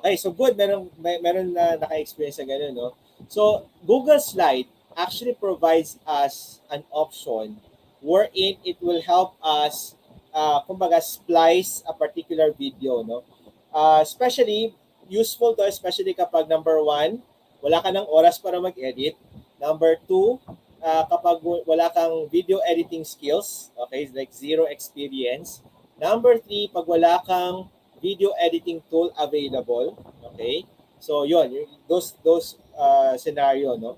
Okay, so good. Meron na naka-experience na ganun, no? So, Google Slide actually provides us an option wherein it will help us kumbaga, splice a particular video, no? Especially, useful to, especially kapag number one, wala ka ng oras para mag-edit. Number two, kapag wala kang video editing skills, okay, like zero experience. Number three, pag wala kang video editing tool available, okay? So, yun, those scenario, no?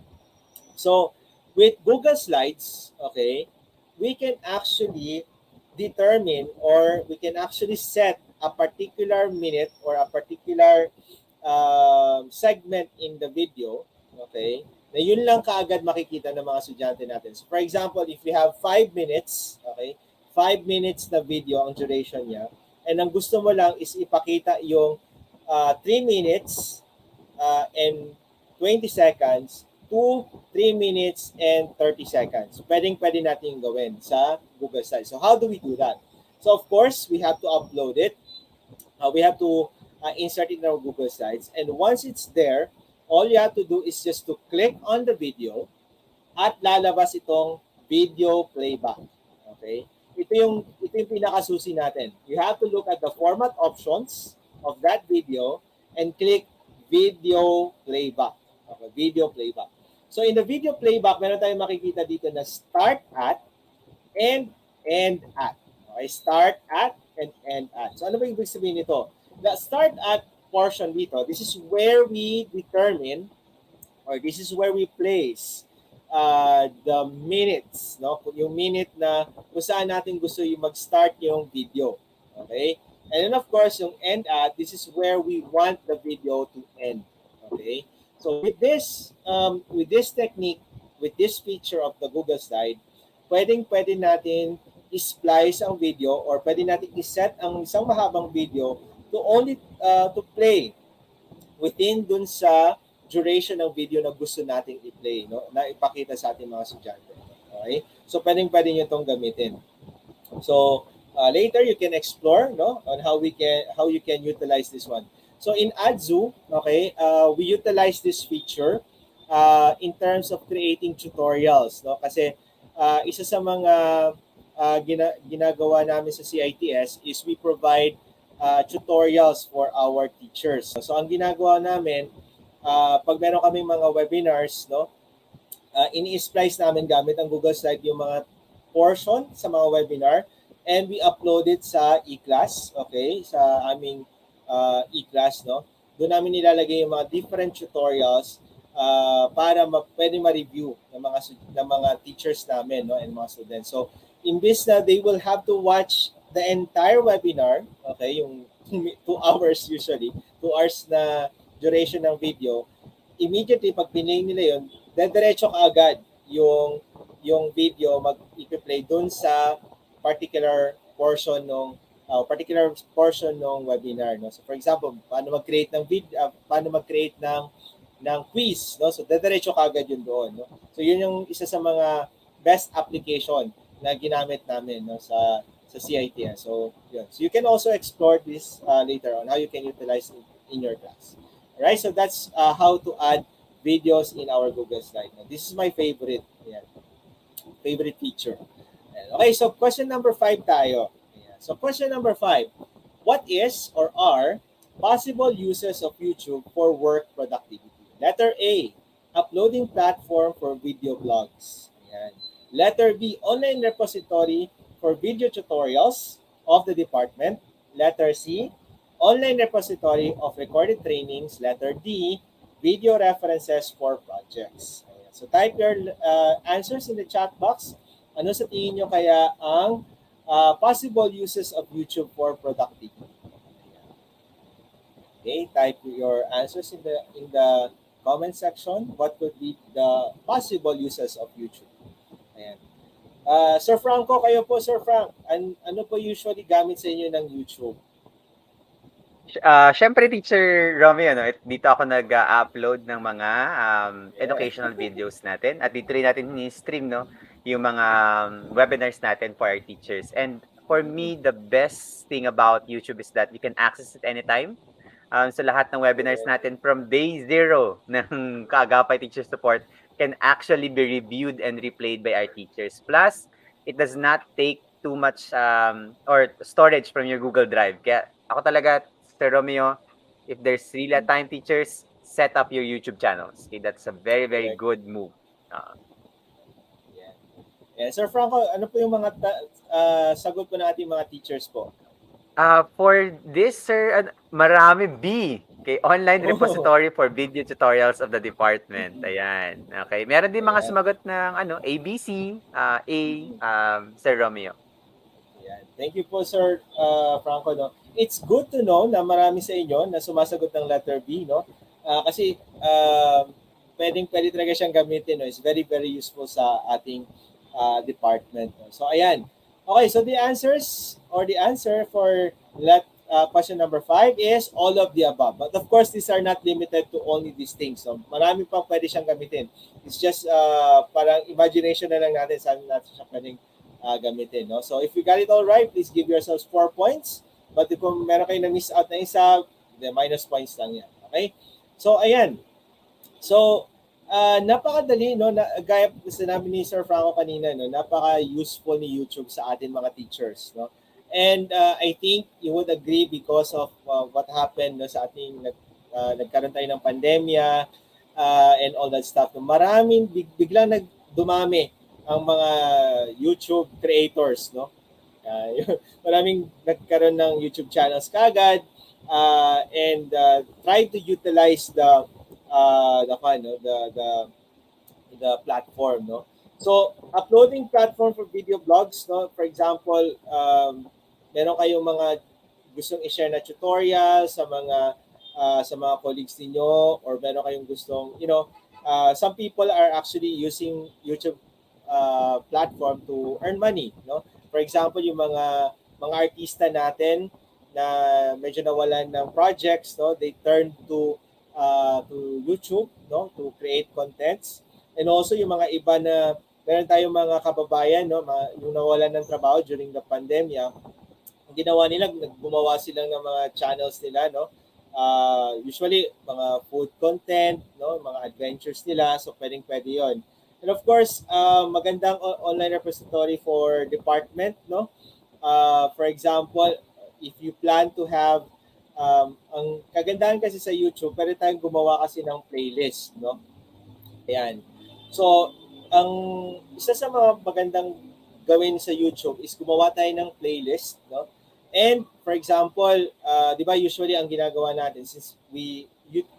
So, with Google Slides, okay, we can actually determine, or we can actually set a particular minute or a particular segment in the video, okay, na yun lang kaagad makikita ng mga estudyante natin. So, for example, if we have 5 minutes, okay, 5 minutes na video ang duration niya, and ang gusto mo lang is ipakita yung 3 minutes and 20 seconds to 3 minutes and 30 seconds. Pwede natin gawin sa Google Slides. So how do we do that? So of course, we have to upload it. We have to insert it in our Google Slides. And once it's there, all you have to do is just to click on the video at lalabas itong video playback. Okay? Ito yung pinakasusi natin. You have to look at the format options of that video and click video playback. Okay, video playback. So in the video playback, meron tayong makikita dito na start at and end at. Okay, start at and end at. So ano ba ibig sabihin nito? The start at portion dito, this is where we determine, or this is where we place the minutes, no? Yung minute na kung saan natin gusto yung mag-start yung video. Okay? And then of course, yung end at, this is where we want the video to end. Okay? So with this technique, with this feature of the Google Slide, pwede natin i-splice ang video, or pwede natin i-set ang isang mahabang video to only to play within dun sa duration ng video na gusto nating i-play, no? Na ipakita sa ating mga estudyante. Okay? So pwede nyo itong gamitin. So later you can explore, no, on how you can utilize this one. So in Adzu, okay, we utilize this feature in terms of creating tutorials, no? Kasi isa sa mga ginagawa namin sa CITS is we provide tutorials for our teachers. So ang ginagawa namin, pag meron kaming mga webinars, no, ini-splice namin gamit ang Google Slide yung mga portion sa mga webinar, and we upload it sa e-class, okay, sa aming e-class, no. Doon namin nilalagay yung mga different tutorials para pwede ma-review ng mga teachers namin, no, and mga students. So imbis na they will have to watch the entire webinar, okay, yung 2 hours usually, 2 hours na duration ng video, immediately pag pinay nila yun, diretso ka agad yung video mag-i-play dun sa particular portion ng webinar, no. So for example, paano mag-create ng video, paano mag-create ng quiz, no. So diretso ka agad yun doon, no. So yun yung isa sa mga best application na ginamit namin, no, sa CITS. So yun. So you can also explore this later on, how you can utilize it in your class. Alright, so that's how to add videos in our Google Slide. Now, this is my favorite feature. Okay, so question number 5 tayo. So question number 5, what is or are possible uses of YouTube for work productivity? Letter A, uploading platform for video blogs. Ayan. Letter B, online repository for video tutorials of the department. Letter C, online repository of recorded trainings. Letter D, video references for projects. Ayan. So type your answers in the chat box. Ano sa tingin nyo kaya ang possible uses of YouTube for productivity? Okay, type your answers in the comment section. What could be the possible uses of YouTube? Ayan. Sir Franco, kayo po, Sir Frank. Ano po usually gamit sa inyo ng YouTube? Syempre, Teacher Romeo, no, dito ako nag-upload ng mga educational videos natin. At dito rin natin ni-stream, no, yung mga webinars natin for our teachers. And for me, the best thing about YouTube is that you can access it anytime. So lahat ng webinars natin from day 0 ng Kaagapay Teacher Support can actually be reviewed and replayed by our teachers. Plus, it does not take too much or storage from your Google Drive. Kaya ako talaga, Sir Romeo, if there's really a time, teachers, set up your YouTube channels. Okay, that's a very, very Correct. good move. Uh, Yeah. Yeah. Sir Franco, ano po yung mga sagot po ng ating mga teachers po? for this, sir, marami B. Okay, online Oh, repository for video tutorials of the department. Ayan. Okay. Meron din mga ayan. sumagot ng ABC, A, Sir Romeo. Ayan. Thank you po, Sir Franco. No? It's good to know na marami sa inyo na sumasagot ng letter B. No? Kasi pwede talaga siyang gamitin. No? It's very, very useful sa ating department. No? So, ayan. Okay, so the answer for question number 5 is all of the above. But of course, these are not limited to only these things. So, marami pang pwede siyang gamitin. It's just parang imagination na lang natin saan natin siya pwedeng gamitin. No? So if you got it all right, please give yourselves 4 points. But if meron kayo na-miss out na isa, the minus points lang yan. Okay? So, ayan. So, napakadali, no? Gaya sinabi ni Sir Franco kanina, no? Napaka-useful ni YouTube sa atin mga teachers. No? And I think you would agree because of what happened no, sa ating nagkaroon tayo ng pandemya and all that stuff. No? Maraming biglang dumami ang mga YouTube creators, no? Maraming nagkaroon ng YouTube channels kagad and try to utilize the platform, no? So, uploading platform for video blogs, no? For example, meron kayong mga gustong i-share na tutorial sa mga colleagues niyo or meron kayong gustong, some people are actually using YouTube platform to earn money, no? For example, yung mga artista natin na medyo nawalan ng projects, no? They turn to YouTube, no? To create contents. And also yung mga iba na meron tayong mga kababayan, no? Yung nawalan ng trabaho during the pandemya, ang ginawa nila, gumawa silang ng mga channels nila, no? Usually mga food content, no? Mga adventures nila, so pwede 'yon. And of course, magandang online repository for department, no? For example, if you plan to have ang kagandahan kasi sa YouTube, pwede tayong gumawa kasi ng playlist, no? Ayan. So, ang isa sa mga magandang gawin sa YouTube is gumawa tayo ng playlist, no? And for example, 'di ba usually ang ginagawa natin since we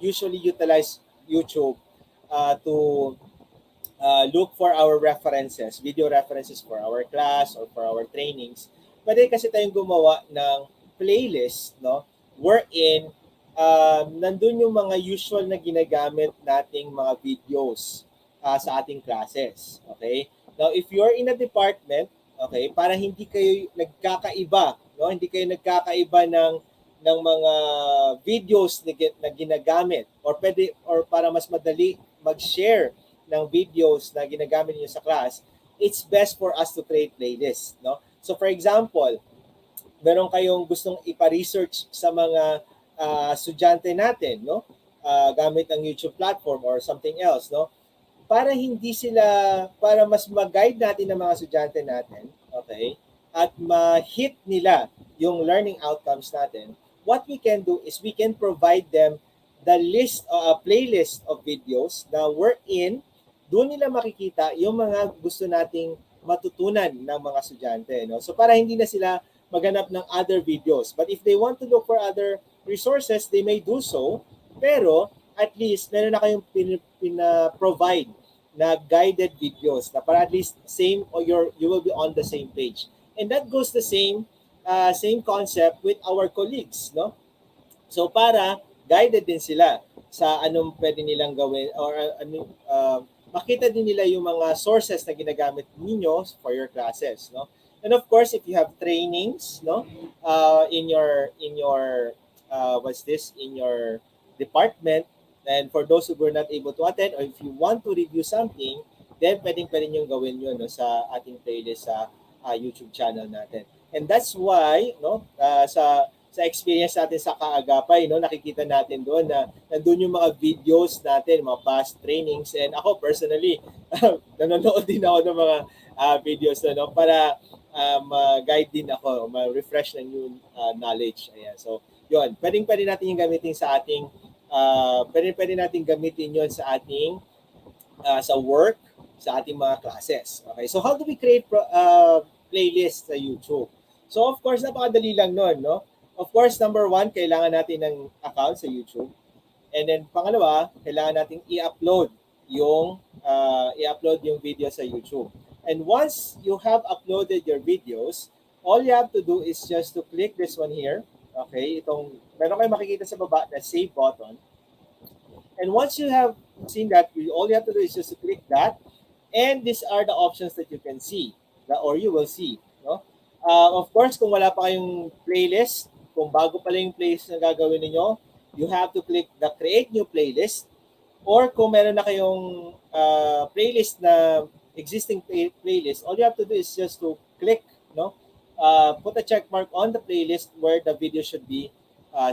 usually utilize YouTube to look for our references, video references for our class or for our trainings. Pwede kasi tayong gumawa ng playlist, no? Wherein nandun yung mga usual na ginagamit nating mga videos sa ating classes. Okay? Now, if you're in a department, okay, para hindi kayo nagkakaiba, no? Hindi kayo nagkakaiba ng mga videos na ginagamit or para mas madali mag-share ng videos na ginagamit niyo sa class, it's best for us to create playlist, no? So for example, meron kayong gustong ipa-research sa mga estudyante natin, no? Gamit ang YouTube platform or something else, no? Para mas mag-guide natin ang mga estudyante natin, okay? At ma-hit nila yung learning outcomes natin, what we can do is we can provide them the playlist of videos na wherein doon nila makikita yung mga gusto nating matutunan ng mga estudyante, no? So para hindi na sila maghanap ng other videos. But if they want to look for other resources, they may do so. Pero at least meron na kayong pina-provide na guided videos na para at least same or you will be on the same page. And that goes the same concept with our colleagues, no? So para guided din sila sa anong pwede nilang gawin or makita din nila yung mga sources na ginagamit ninyo for your classes, no? And of course, if you have trainings, no, in your in your department, and for those who were not able to attend, or if you want to review something, then pwede nyo gawin yun, no, sa ating playlist sa YouTube channel natin. And that's why, no, sa experience natin sa Kaagapay, no, nakikita natin doon na nandun yung mga videos natin, mga past trainings, and ako personally nanonood din ako ng mga videos na, no, para ma-guide din ako, ma-refresh ng new knowledge. Ayan. So, yun. Pwede natin yung gamitin sa ating, pwede natin gamitin yun sa ating, sa work, sa ating mga classes. Okay. So, how do we create playlist sa YouTube? So, of course, napakadali lang nun, no? Of course, number one, kailangan natin ng account sa YouTube. And then, pangalawa, kailangan nating i-upload yung video sa YouTube. And once you have uploaded your videos, all you have to do is just to click this one here. Okay, meron kayo makikita sa baba na save button. And once you have seen that, all you have to do is just to click that. And these are the options that you can see, or you will see. No? Of course, kung wala pa kayong playlist, kung bago pa lang yung playlist na gagawin niyo, you have to click the create new playlist. Or kung meron na kayong playlist na existing playlist, all you have to do is just to click, no? Put a check mark on the playlist where the video should be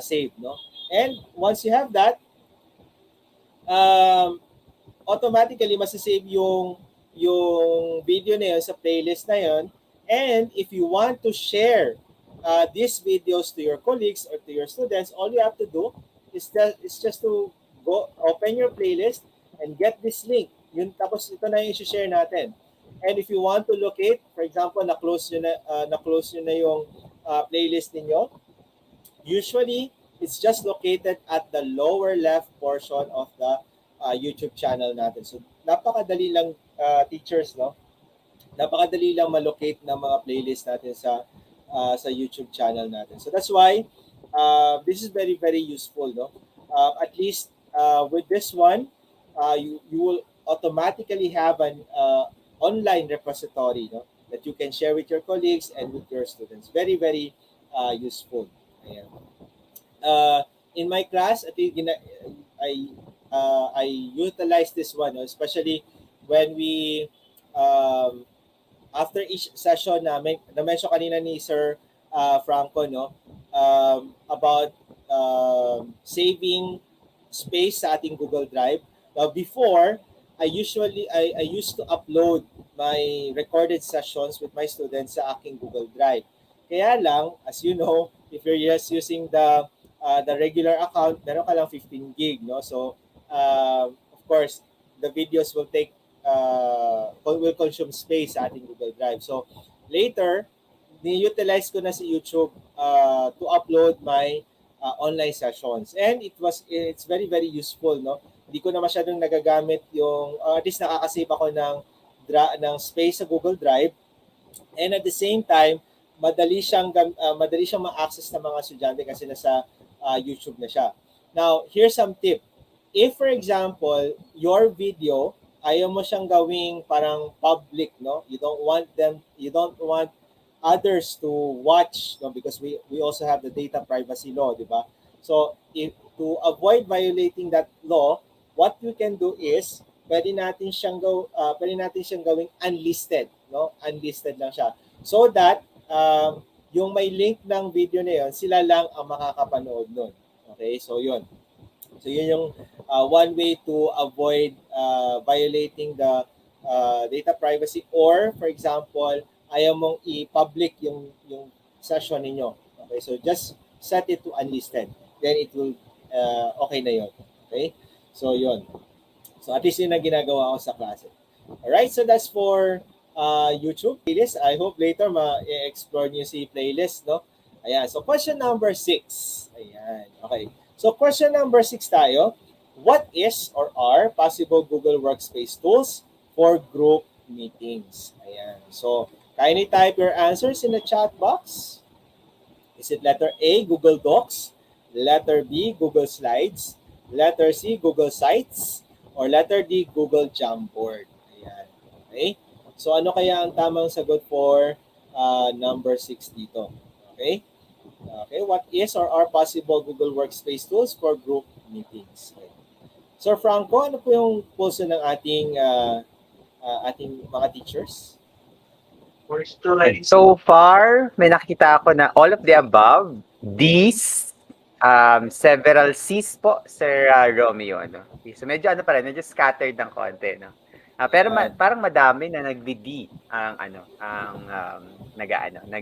saved, no? And once you have that, automatically masasave yung video na yun sa playlist na yun. And if you want to share these videos to your colleagues or to your students, all you have to do is just to go open your playlist and get this link. Yun, tapos ito na yung i-share natin. And if you want to locate, for example, na-close nyo na yung playlist ninyo, usually it's just located at the lower left portion of the YouTube channel natin. So napakadali lang, teachers, no? Napakadali lang ma-locate ng mga playlist natin sa YouTube channel natin. So that's why this is very, very useful, no? At least with this one, you will automatically have an online repository, no, that you can share with your colleagues and with your students. Very, very useful. Ayan. In my class, I utilize this one, no, especially when we after each session na-mention kanina ni Sir Franco, no, about saving space sa ating Google Drive. Now, before, I used to upload my recorded sessions with my students sa aking Google Drive. Kaya lang, as you know, if you're just using the regular account, meron ka lang 15 gig, no? So, of course, the videos will consume space sa ating Google Drive. So, later, ni-utilize ko na si YouTube to upload my online sessions. And it's very, very useful, no? Hindi ko na masyadong nagagamit yung, at least nakakasave ako ng space sa Google Drive. And at the same time, madali siyang ma-access ng mga estudyante kasi nasa YouTube na siya. Now, here's some tip. If, for example, your video, ayaw mo siyang gawing parang public, no? You don't want others to watch, no? Because we also have the data privacy law, di ba? So, to avoid violating that law, what we can do is pwede natin siyang gawing unlisted, no? Unlisted lang siya. So that yung may link ng video na yun, sila lang ang makakapanood nun. Okay? So yun. So yun yung one way to avoid violating the data privacy, or for example, ayaw mong i-public yung session ninyo. Okay? So just set it to unlisted. Then it will okay na yun. Okay? So yun. So at least yun na ginagawa ko sa klase. Alright, so that's for YouTube playlist. I hope later ma-explore niyo si playlist, no? Ayan, so question number 6. Ayan, okay. So question number 6 tayo. What is or are possible Google Workspace tools for group meetings? Ayan, so kindly type your answers in the chat box. Is it letter A, Google Docs? Letter B, Google Slides? Letter C, Google Sites? Or letter D, Google Jamboard? Ayan. Okay? So ano kaya ang tamang sagot for number 6 dito? Okay? Okay, what is or are possible Google Workspace tools for group meetings? Okay. So Franco, ano po yung pulso ng ating mga teachers? So far, may nakikita ako na all of the above. These, several C's po, Sir Romeo. No? So medyo medyo scattered ng konti. No? Pero Ayan. parang madami na nagdi-D ang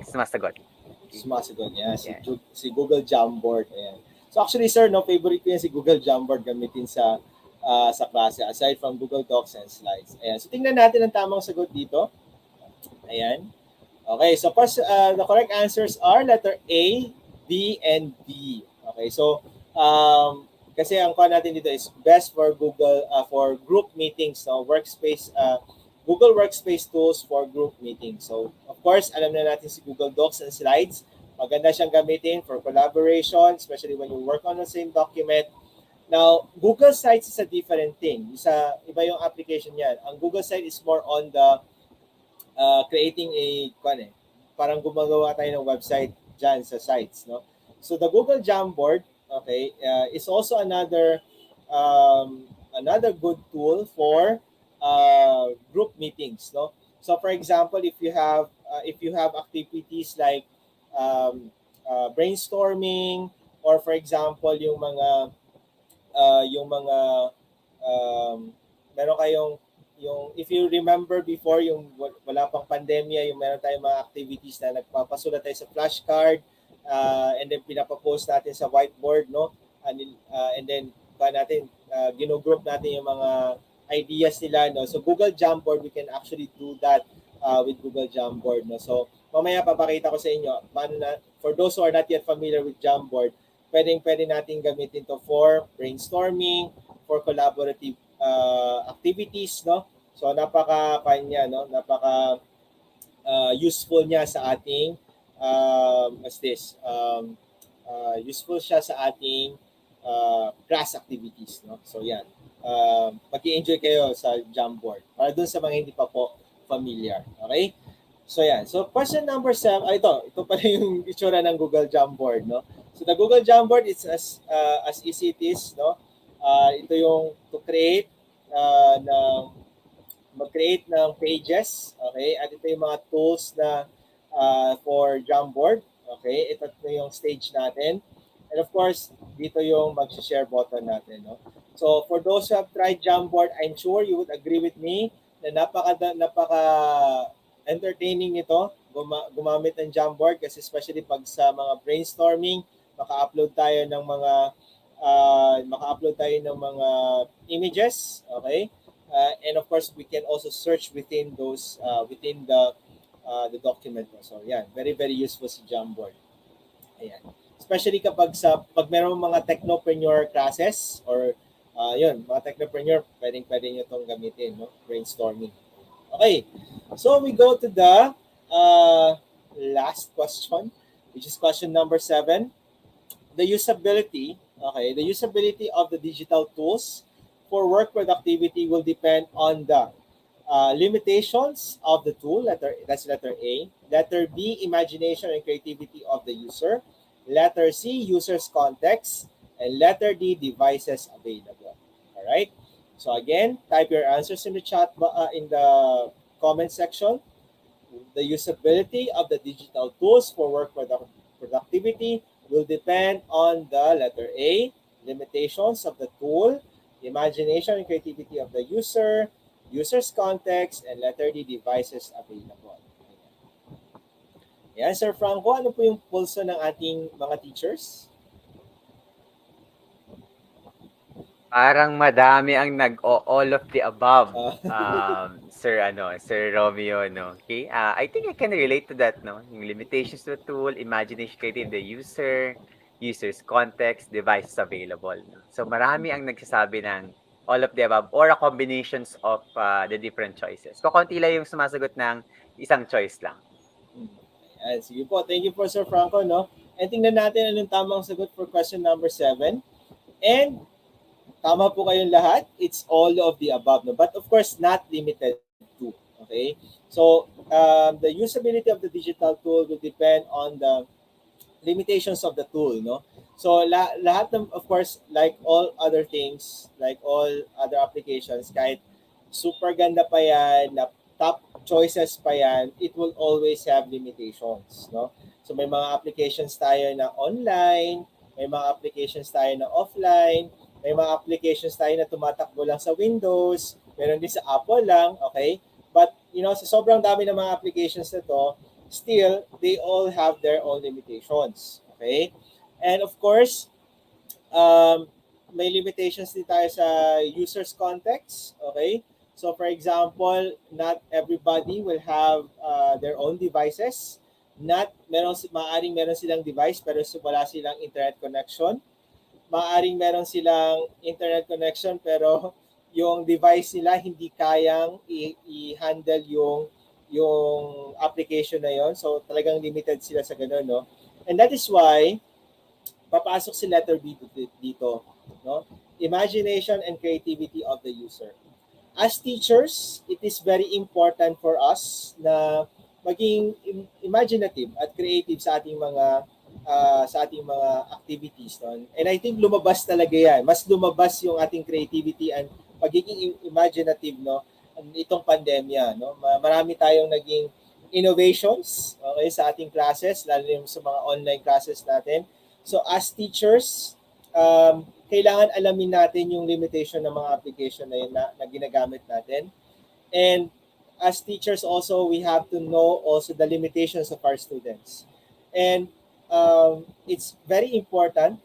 sumasagot. Okay. Sumasagot niya Yeah. si Google Jamboard. Ayan. So actually sir, no, favorite ko yan si Google Jamboard gamitin sa klase aside from Google Docs and Slides. Ayan. So tingnan natin ang tamang sagot dito. Ayan. Okay, so the correct answers are letter A, B, and D. Okay, so kasi ang kuha natin dito is best for Google for group meetings, no? Google Workspace tools for group meetings. So, of course, alam na natin si Google Docs and Slides. Maganda siyang gamitin for collaboration, especially when you work on the same document. Now, Google Sites is a different thing. Iba yung application niyan. Ang Google Site is more on the creating parang gumagawa tayo ng website dyan sa sites, no? So the Google Jamboard, okay, is also another good tool for group meetings, no? So for example, if you have activities like brainstorming, or for example yung mga meron kayong yung if you remember before yung wala pang pandemya, yung meron tayong mga activities na nagpapasulat tayo sa flashcard, and then pinapapost natin sa whiteboard, no? And then ginugroup natin yung mga ideas nila, no? So Google Jamboard, we can actually do that with Google Jamboard, no? So mamaya papakita ko sa inyo paano for those who are not yet familiar with Jamboard, pwede natin gamitin to for brainstorming, for collaborative activities, no? So napaka useful niya sa ating useful siya sa ating class activities, no? So yan. Mag-i-enjoy kayo sa Jamboard para dun sa mga hindi pa po familiar. Okay? So yan. So question number 7, ito pala yung itsura ng Google Jamboard, no? So the Google Jamboard is as easy it is, no? Ito yung to create mag-create ng pages, okay? At ito yung mga tools na for Jamboard, okay? Ito yung stage natin. And of course, dito yung mag-share button natin, no? So for those who have tried Jamboard, I'm sure you would agree with me na napaka entertaining nito gumamit ng Jamboard, kasi especially pag sa mga brainstorming, maka-upload tayo ng mga images, okay? And of course, we can also search within the document. So yan, very very useful si Jamboard. Ayan. Especially pag meron mga technopreneur classes or mga technopreneur, pwede nyo itong gamitin, no? Brainstorming. Okay. So we go to the last question, which is question number 7. The usability of the digital tools for work productivity will depend on the limitations of the tool, that's letter A. Letter B, imagination and creativity of the user. Letter C, user's context. And letter D, devices available. All right? So again, type your answers in the in the comment section. The usability of the digital tools for work productivity will depend on the letter A, limitations of the tool, imagination and creativity of the user, user's context, and letter D, devices available. Yan, Sir Franco, ano po yung pulso ng ating mga teachers? Parang madami ang all of the above. Sir Romeo, no? Okay? I think I can relate to that, no? Yung limitations of the tool, imagination creative the user, user's context, devices available. No? So marami ang nagsasabi ng all of the above or a combinations of the different choices. Kukunti lang yung sumasagot ng isang choice lang. Ayan, sige po. Thank you po, Sir Franco, no? And tingnan natin anong tamang sagot for question number 7. And tama po kayong lahat. It's all of the above, no? But of course, not limited to. Okay? So, the usability of the digital tool will depend on the limitations of the tool, no? So, lahat ng, of course, like all other things, like all other applications, kahit super ganda pa yan, na top choices pa yan, it will always have limitations, no? So, may mga applications tayo na online, may mga applications tayo na offline, may mga applications tayo na tumatakbo lang sa Windows, meron din sa Apple lang, okay? But, sa sobrang dami ng mga applications na to, still, they all have their own limitations, okay? And of course, um, may limitations din tayo sa user's context, okay? So for example, not everybody will have their own devices. Not maaring meron silang device pero wala silang internet connection. Maaring meron silang internet connection pero yung device nila hindi kayang i-handle yung application na yon. So talagang limited sila sa ganun, no? And that is why papasok si letter B dito, no? Imagination and creativity of the user. As teachers, it is very important for us na maging imaginative at creative sa ating mga activities, no? And I think lumabas talaga 'yan. Mas lumabas yung ating creativity and pagiging imaginative, no? Itong pandemya, no? Marami tayong naging innovations, okay, sa ating classes, lalo yung sa mga online classes natin. So as teachers, kailangan alamin natin yung limitation ng mga application na yun na ginagamit natin. And as teachers also, we have to know also the limitations of our students. And it's very important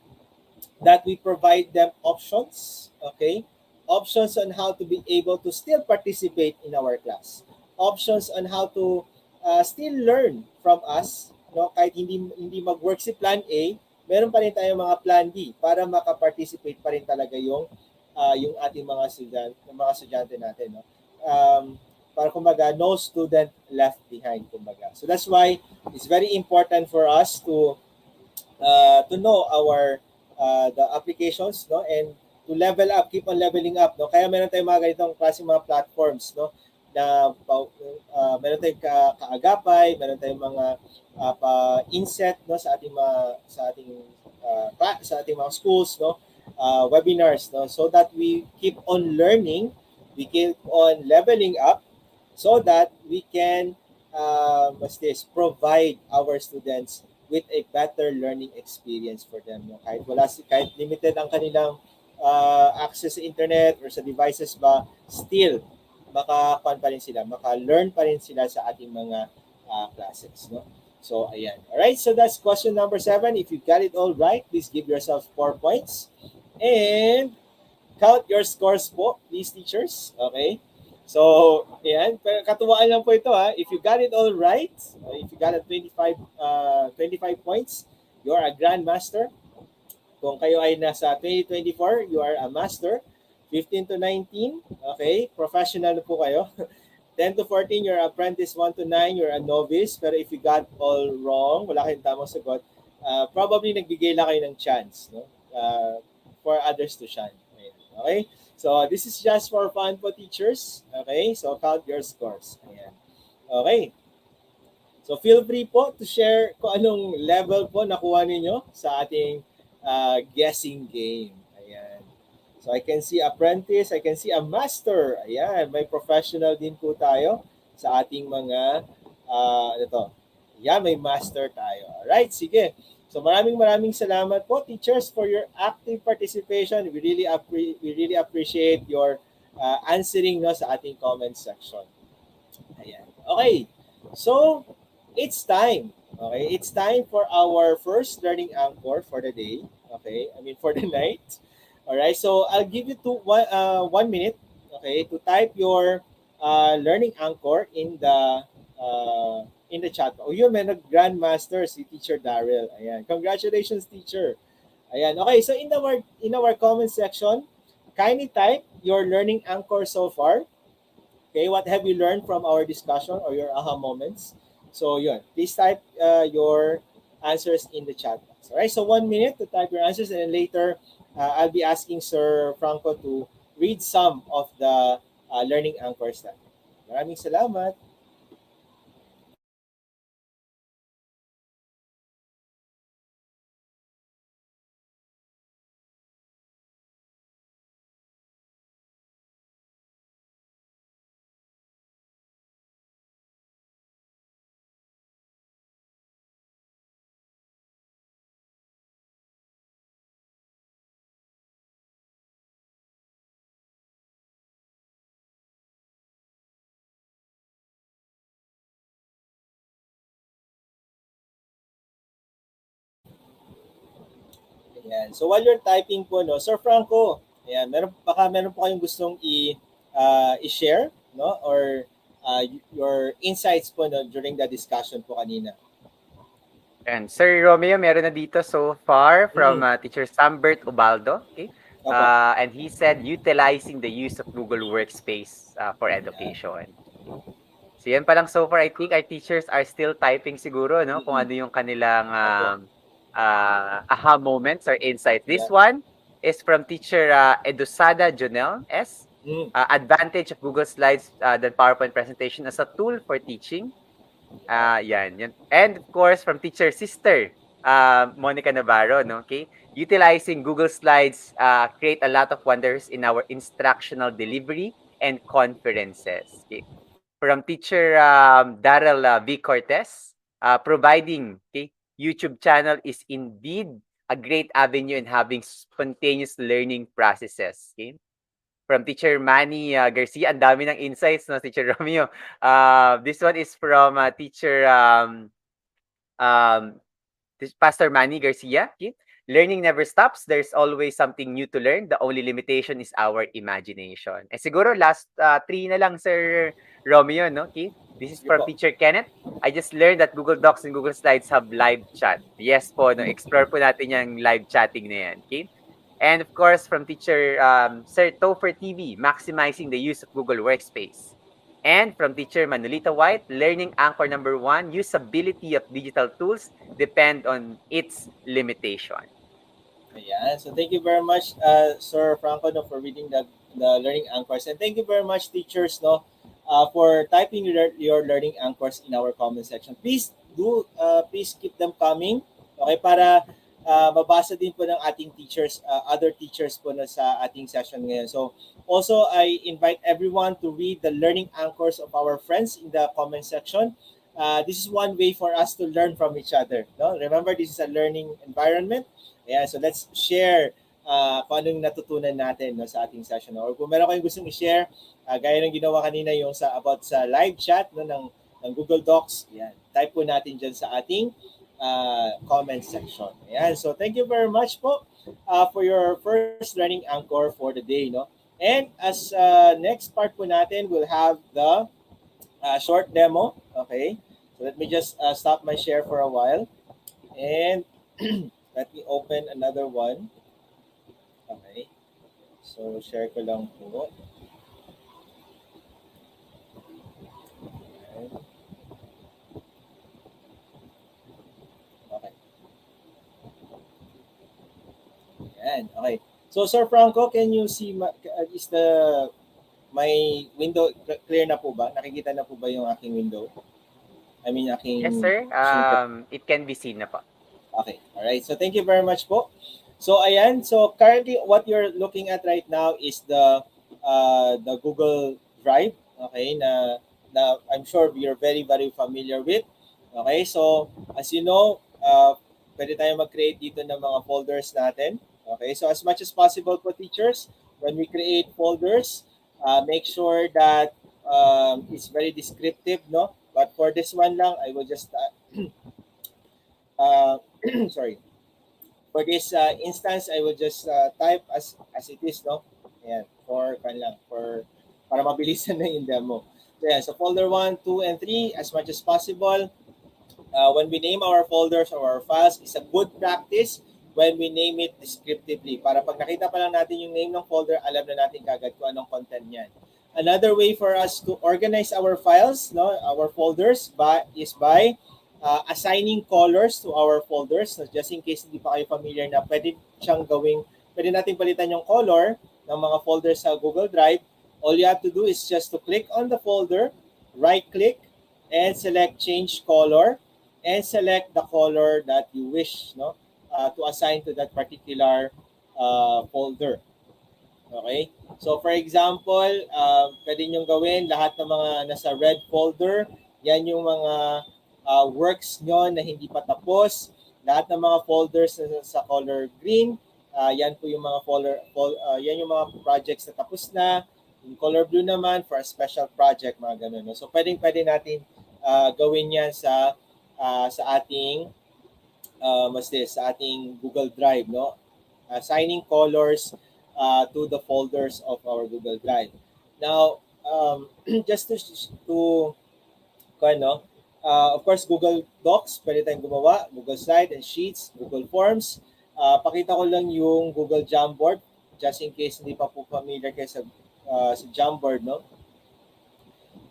that we provide them options, okay? Options on how to be able to still participate in our class. Options on how to still learn from us, no? Kahit hindi mag-work si plan A, meron pa rin tayong mga plan B para makaparticipate pa rin talaga yung ating mga estudyante natin, no? Para kumbaga no student left behind, kumbaga. So that's why it's very important for us to know our the applications, no, and to level up, keep on leveling up, no. Kaya meron tayong mga ganitong klase mga platforms, no, na meron tayong kaagapay, meron tayong mga pa-inset, no, sa ating mga schools, no, webinars, no, so that we keep on learning, we keep on leveling up, so that we can provide our students with a better learning experience for them. No? Kahit limited ang kanilang access sa internet or sa devices ba, still maka-learn pa rin sila sa ating mga classes. No? So, ayan. Alright, so that's question number 7. If you got it all right, please give yourself 4 points. And count your scores po, please, teachers. Okay? So, ayan, katuwaan lang po ito ha. If you got it all right, if you got a 25 points, you are a grandmaster. Kung kayo ay nasa 2024, you are a master. 15 to 19, okay, professional na po kayo. 10 to 14, you're apprentice. 1 to 9, you're a novice. Pero if you got all wrong, wala kayong tamang sagot, probably nagbigay lang kayo ng chance, no? For others to shine. Okay? So, this is just for fun po, teachers. Okay? So, count your scores. Ayan. Okay. So, feel free po to share kung anong level po nakuha ninyo sa ating guessing game. Ayan. So, I can see apprentice, I can see a master. Ayan. May professional din po tayo sa ating mga, may master tayo. Alright, sige. So maraming salamat po, teachers, for your active participation. We really appreciate your answering, no, sa ating comment section. Ayan. Okay. So it's time. Okay, it's time for our first learning anchor for the day. Okay, I mean for the night. All right. So I'll give you 1 minute. Okay, to type your learning anchor in the chat. O yun, may nag-grandmaster si Teacher Daryl. Ayan. Congratulations, teacher. Ayan. Okay, so in our comment section, kindly type your learning anchor so far. Okay, what have you learned from our discussion or your aha moments? So yun, please type your answers in the chat box. Alright, so 1 minute to type your answers, and then later I'll be asking Sir Franco to read some of the learning anchors natin. Maraming salamat. Ayan. So while you're typing po, no, Sir Franco, ayan, meron po kayong gustong i-share, no, or your insights po, no, during the discussion po kanina. And Sir Romeo, meron na dito so far from Mm, Teacher Sambert Ubaldo. Okay? opo. And he said, utilizing the use of Google Workspace for Ayan. education. So yan pa lang so far, I think our teachers are still typing siguro, no? Kung Mm-mm. ano yung kanilang Opo. aha moments or insights. This Yeah. one is from Teacher Edusada Jonel S. Mm. Advantage of Google Slides than PowerPoint presentation as a tool for teaching. Yeah. Yan. And of course, from teacher sister, Monica Navarro, no? Okay? Utilizing Google Slides create a lot of wonders in our instructional delivery and conferences. Okay? From teacher Daryl V. Cortez, providing YouTube channel is indeed a great avenue in having spontaneous learning processes. Okay? From Teacher Manny Garcia. Ang dami ng insights, no, Teacher Romeo. This one is from Teacher um, Pastor Manny Garcia. Okay? Learning never stops. There's always something new to learn. The only limitation is our imagination. Eh siguro last three na lang, Sir Romeo, no? Okay? This is Sige from po. Teacher Kenneth. I just learned that Google Docs and Google Slides have live chat. Yes po, no? Explore po natin yung live chatting na yan. Okay? And of course, from Teacher Sir Topher TV, maximizing the use of Google Workspace. And from Teacher Manolita White, learning anchor number 1, usability of digital tools depend on its limitation. Ayan. So thank you very much, Sir Franco, no, for reading the learning anchors. And thank you very much, teachers, no, for typing your learning anchors in our comment section. Please keep them coming. Okay, para mabasa din po ng ating teachers, other teachers po na sa ating session ngayon. So also, I invite everyone to read the learning anchors of our friends in the comment section. This is one way for us to learn from each other. No? Remember, this is a learning environment. Yeah, so let's share kung anong natutunan natin, no, sa ating session. Or kung meron kayong gustong i-share, gaya ng ginawa kanina yung about sa live chat, no, ng Google Docs, yan, type po natin dyan sa ating comment section. Ayan, so thank you very much po for your first learning anchor for the day. No? And as next part po natin, we'll have the short demo. Okay, so let me just stop my share for a while. And let me open another one. Okay. So, share ko lang po. Okay. Ayan. Okay. So, Sir Franco, can you see, is my window clear na po ba? Nakikita na po ba yung aking window? I mean, Yes, aking... sir. It can be seen na po. Okay. All right. So, thank you very much po. So, ayan. So, currently, what you're looking at right now is the Google Drive. Okay. Na I'm sure you're very, very familiar with. Okay. So, as you know, pwede tayong mag-create dito ng mga folders natin. Okay. So, as much as possible po, teachers, when we create folders, make sure that it's very descriptive, no? But for this one lang, I will just sorry. For this instance, I will just type as it is, no? Ayan, para mabilisan na yung demo. So, yeah, so folder 1, 2, and 3, as much as possible. When we name our folders or our files, it's a good practice when we name it descriptively. Para pag nakita pa lang natin yung name ng folder, alam na natin kagad kung anong content niyan. Another way for us to organize our files, no, our folders, is by assigning colors to our folders. So just in case hindi pa kayo familiar na pwede natin palitan yung color ng mga folders sa Google Drive. All you have to do is just to click on the folder, right-click, and select Change Color, and select the color that you wish, no, to assign to that particular folder. Okay? So for example, pwede nyo gawin lahat ng mga nasa red folder. Yan yung mga works nyo na hindi pa tapos. Lahat ng mga folders na sa color green, yan po yung mga yan yung mga projects na tapos na. Yung color blue naman for a special project, mga ganun. No? So pwede natin gawin yan sa ating sa ating Google Drive, no? assigning colors to the folders of our Google Drive. Now, just to ano, of course, Google Docs, pwede tayong gumawa, Google Slide and Sheets, Google Forms. Pakita ko lang yung Google Jamboard, just in case hindi pa po familiar kayo sa Jamboard, no?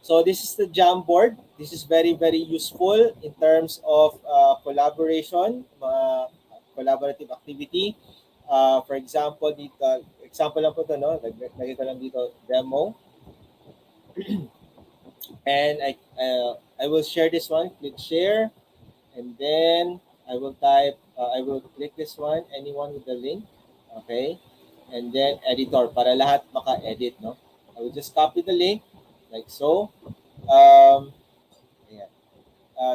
So this is the Jamboard. This is very, very useful in terms of collaboration, collaborative activity. For example, dito, example lang po ito, no? Lagay ko lang dito, demo. And I will share this one. Click share, and then I will type. I will click this one. Anyone with the link, okay? And then editor para lahat maka-edit, no? I will just copy the link like so. Ayan.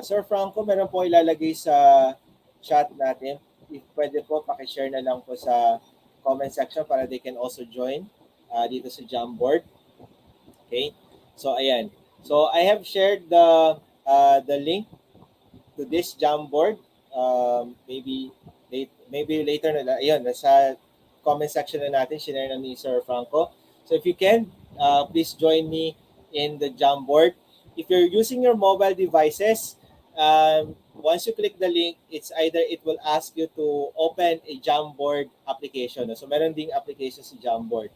Sir Franco, meron po ilalagay sa chat natin. If pwede po, pakishare na lang po sa comment section para they can also join dito sa Jamboard. Okay? So, ayan. So, I have shared the link to this Jamboard. Maybe later na. Ayun, nasa comment section na natin. Share na ni Sir Franco. So, if you can, please join me in the Jamboard. If you're using your mobile devices, once you click the link, it's either it will ask you to open a Jamboard application. So, meron ding application sa Jamboard.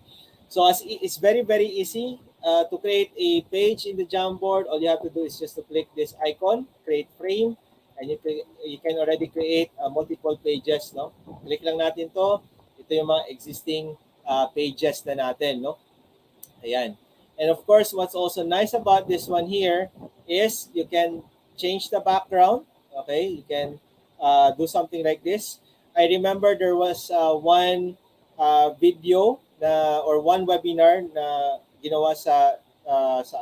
So, it's very, very easy to create a page in the Jamboard. All you have to do is just to click this icon, create frame, and you can already create multiple pages, no? Click lang natin to. Ito yung mga existing pages na natin, no? Ayan. And of course, what's also nice about this one here is you can change the background. Okay, you can do something like this. I remember there was one video or one webinar na ginawa sa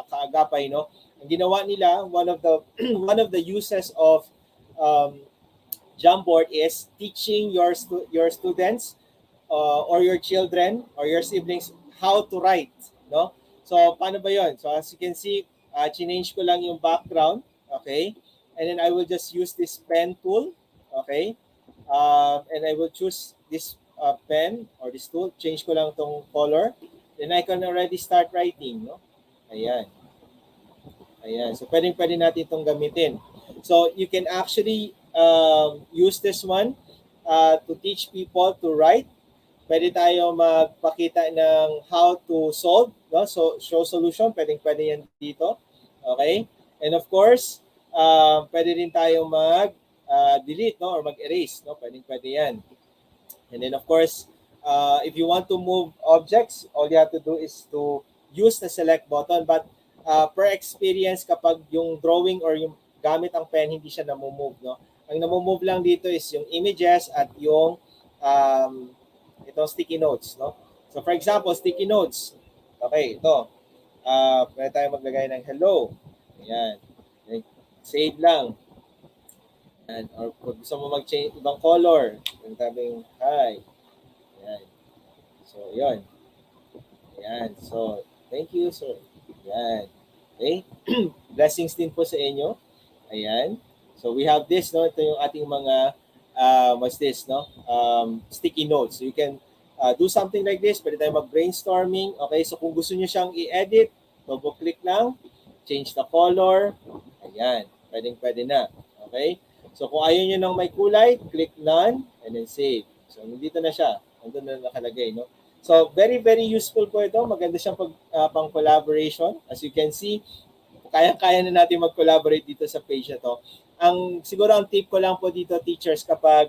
Kaagapay, no? Ang ginawa nila, one of the one of the uses of um, Jamboard is teaching your students or your children or your siblings how to write, no? So, paano ba yun? So, as you can see, change ko lang yung background, okay? And then I will just use this pen tool, okay? And I will choose this pen or this tool, change ko lang tong color. Then I can already start writing, no? Ayan. Ayan. So, pwede natin itong gamitin. So, you can actually use this one to teach people to write. Pwede tayo magpakita ng how to solve, no? So, show solution, pwede yan dito. Okay? And of course, pwede din tayo mag-delete, no? Or mag-erase, no? Pwede yan. And then of course, if you want to move objects, all you have to do is to use the select button. But per experience, kapag yung drawing or yung gamit ang pen, hindi siya namumove, no? Ang namumove lang dito is yung images at yung itong sticky notes, no? So for example, sticky notes. Okay, ito. Pwede tayo maglagay ng hello. Ayan. Save lang. And, or kung gusto mo mag-change ibang color, yung tabing hi. Ayan. So, yun. Ayan. So, thank you, sir. Ayan. Okay. Blessings din po sa inyo. Ayan. So, we have this, no? Ito yung ating mga what's this, no? Sticky notes. So you can do something like this. Pwede tayo mag-brainstorming. Okay, so kung gusto niyo siyang i-edit, double-click lang, change the color. Ayan, pwede na. Okay, so kung ayaw niyo ng may kulay, click none, and then save. So nandito na siya. Nandun na nakalagay, no? So very, very useful po ito. Maganda siyang pang collaboration. As you can see, kaya-kaya na natin mag-collaborate dito sa page na to. Siguro ang tip ko lang po dito, teachers, kapag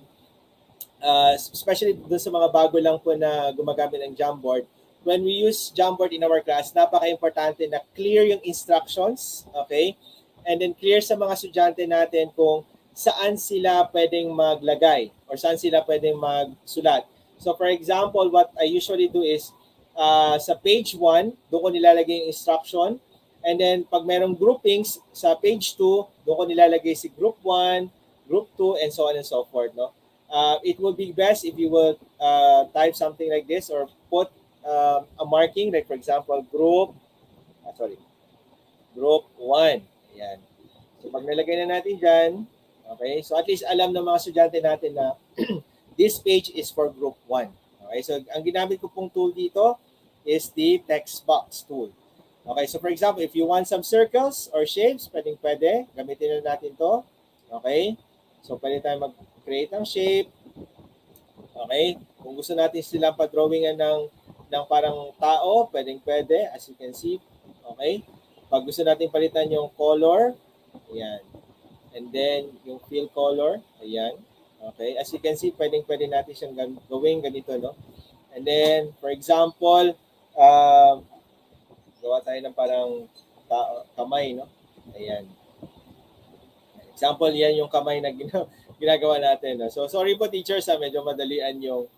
especially doon sa mga bago lang po na gumagamit ng Jamboard, when we use Jamboard in our class, napaka-importante na clear yung instructions, okay? And then clear sa mga estudyante natin kung saan sila pwedeng maglagay or saan sila pwedeng magsulat. So for example, what I usually do is sa page 1, doon ko nilalagay yung instruction. And then, pag merong groupings sa page 2, doon ko nilalagay si group 1, group 2, and so on and so forth, no? It would be best if you will type something like this or put a marking, like for example, group 1. Ayan. So, pag nalagay na natin dyan, okay, so at least alam ng mga estudyante natin na this page is for group 1. Okay, so ang ginamit ko pong tool dito is the text box tool. Okay, so for example, if you want some circles or shapes, pwede. Gamitin na natin to. Okay, so pwede tayo mag-create ng shape. Okay, kung gusto natin silang pa-drawingan ng parang tao, pwede, as you can see. Okay, pag gusto natin palitan yung color, ayan. And then, yung fill color, ayan. Okay, as you can see, pwede natin siyang gawin ganito, no? And then, for example, gawa tayo ng parang kamay, no? Ayan. Example, yan yung kamay na ginagawa natin. No? So, sorry po teachers, medyo madalian yung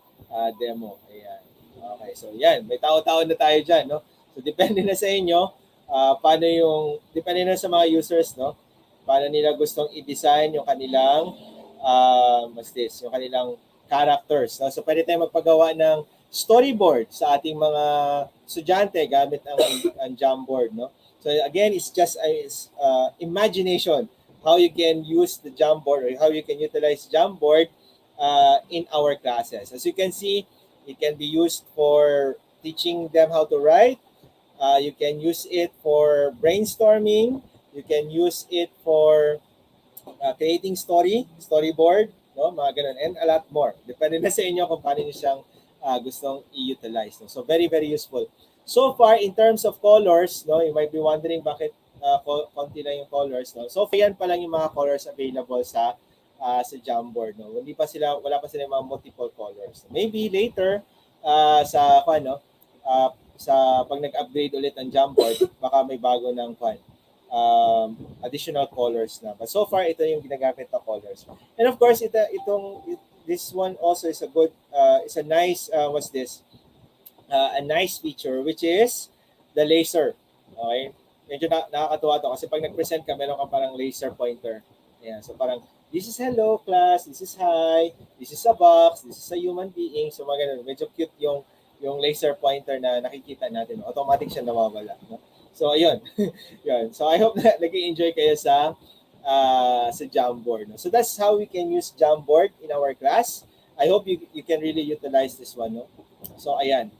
demo. Ayan. Okay, so yan. May tao-tao na tayo dyan. No? So, depende na sa inyo. Depende na sa mga users, no? Paano nila gustong i-design yung kanilang, yung kanilang characters. No? So, pwede tayo magpagawa ng storyboard sa ating mga estudyante gamit ang Jamboard. No? So, again, it's just imagination how you can use the Jamboard or how you can utilize Jamboard in our classes. As you can see, it can be used for teaching them how to write. You can use it for brainstorming. You can use it for creating storyboard, no? Mga ganun, and a lot more. Depende na sa inyo kung paano nyo siyang gustong i-utilize. No? So, very, very useful. So far, in terms of colors, no, you might be wondering bakit konti lang yung colors, no? So yan pa lang yung mga colors available sa Jamboard, no. Wala pa sila mga multiple colors. Maybe later sa sa pag nag-upgrade ulit ng Jamboard, baka may bago ng additional colors na. But so far ito yung ginagamit na colors. And of course, this one also is a nice a nice feature, which is the laser. Okay? Medyo nakakatuwa to kasi pag nag-present ka, meron ka parang laser pointer. Ayan, so parang, this is hello class, this is hi, this is a box, this is a human being. So mga ganun, medyo cute yung laser pointer na nakikita natin. Automatic siya nawawala. No? So ayun. Yun. So I hope na nag-enjoy kayo sa Jamboard. No? So that's how we can use Jamboard in our class. I hope you can really utilize this one. No? So ayan.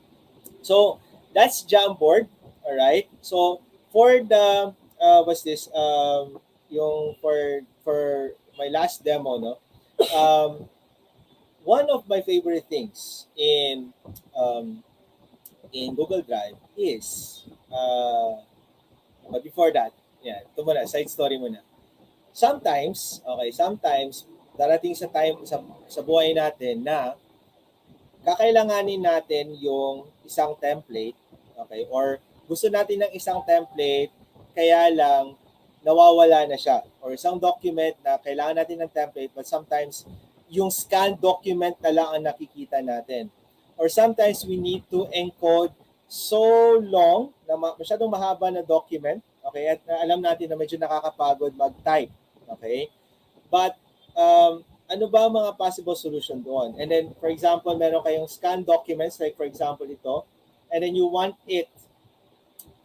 So that's Jamboard. All right. So for the yung for my last demo, no, one of my favorite things in Google Drive is but before that, yeah, ito muna, side story muna. Sometimes darating sa buhay natin na kakailanganin natin yung isang template, okay, or gusto natin ng isang template, kaya lang nawawala na siya. Or isang document na kailangan natin ng template, but sometimes yung scanned document na lang ang nakikita natin. Or sometimes we need to encode so long, na masyadong mahaba na document, okay, at alam natin na medyo nakakapagod mag-type. Okay? But, ano ba ang mga possible solution doon? And then, for example, meron kayong scanned documents, like for example ito, and then you want it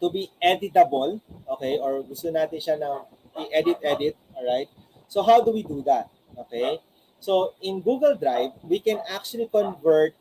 to be editable, okay, or gusto natin siya na i-edit, all right? So how do we do that? Okay? So in Google Drive, we can actually convert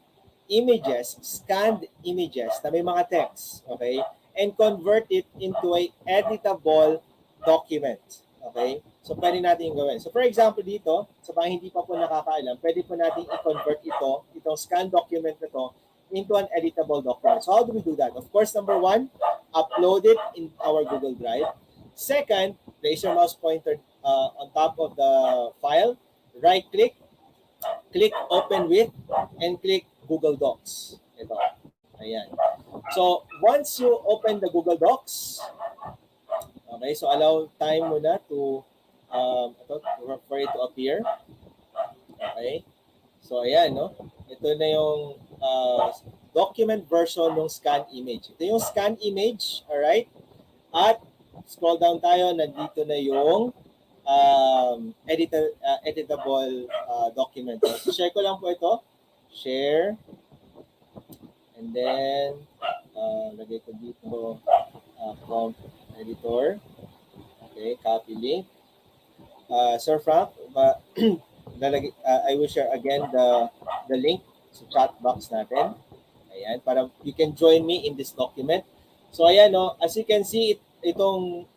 images, scanned images na may mga text, okay, and convert it into a editable document. Okay? So pwede natin gawin. So for example dito, sa mga hindi pa po nakakaalam, pwede po natin i-convert itong scanned document na to into an editable document. So how do we do that? Of course, number one, upload it in our Google Drive. Second, place your mouse pointer on top of the file, right-click, click Open With, and click Google Docs. Ito. Ayan. So once you open the Google Docs, okay, so allow time muna for it to appear. Okay. So ayan, no? Ito na yung document version ng scan image. Ito yung scan image, alright? At scroll down tayo, nandito na yung editable document. So share ko lang po ito. Share. And then, lagay ko dito prompt editor. Okay, copy link. Sir Frank, I will share again the link sa chat box natin. Ayan, para you can join me in this document. So ayan, no, as you can see, itong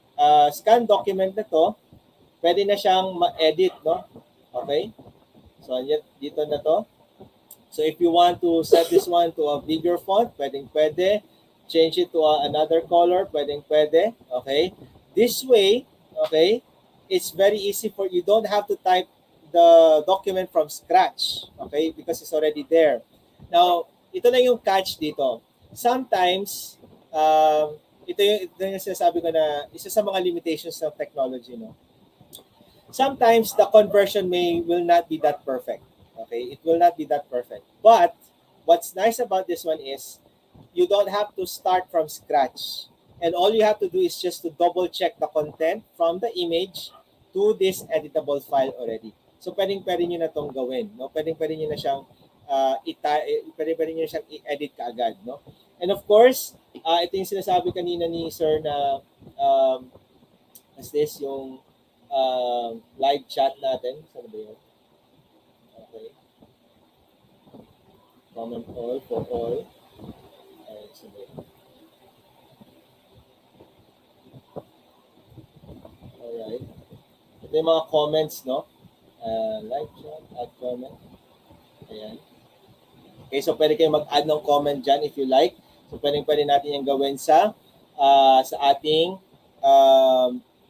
scan document na to, pwede na siyang ma-edit, no? Okay? So ayan, dito na to. So if you want to set this one to a bigger font, pwede. Change it to another color, pwede. Okay? This way, okay, it's very easy for you. Don't have to type the document from scratch, okay, because it's already there. Now, ito na yung catch dito. Sometimes, ito yung sinasabi ko na isa sa mga limitations ng technology, no? Sometimes the conversion will not be that perfect. Okay, it will not be that perfect. But what's nice about this one is you don't have to start from scratch. And all you have to do is just to double check the content from the image to this editable file already. So pwedeng-pwede nyo na itong gawin. No? Pwedeng-pwede nyo na siyang pwedeng-pwede nyo na siyang i-edit kaagad. No? And of course, ito yung sinasabi kanina ni Sir na as this yung live chat natin. Saan ba yun? Okay. Comment all for all. Alright. Ito yung mga comments, no? Like, chat, add comment. Ayan. Okay, so pwede kayo mag-add ng comment dyan if you like. So pwede natin yung gawin sa ating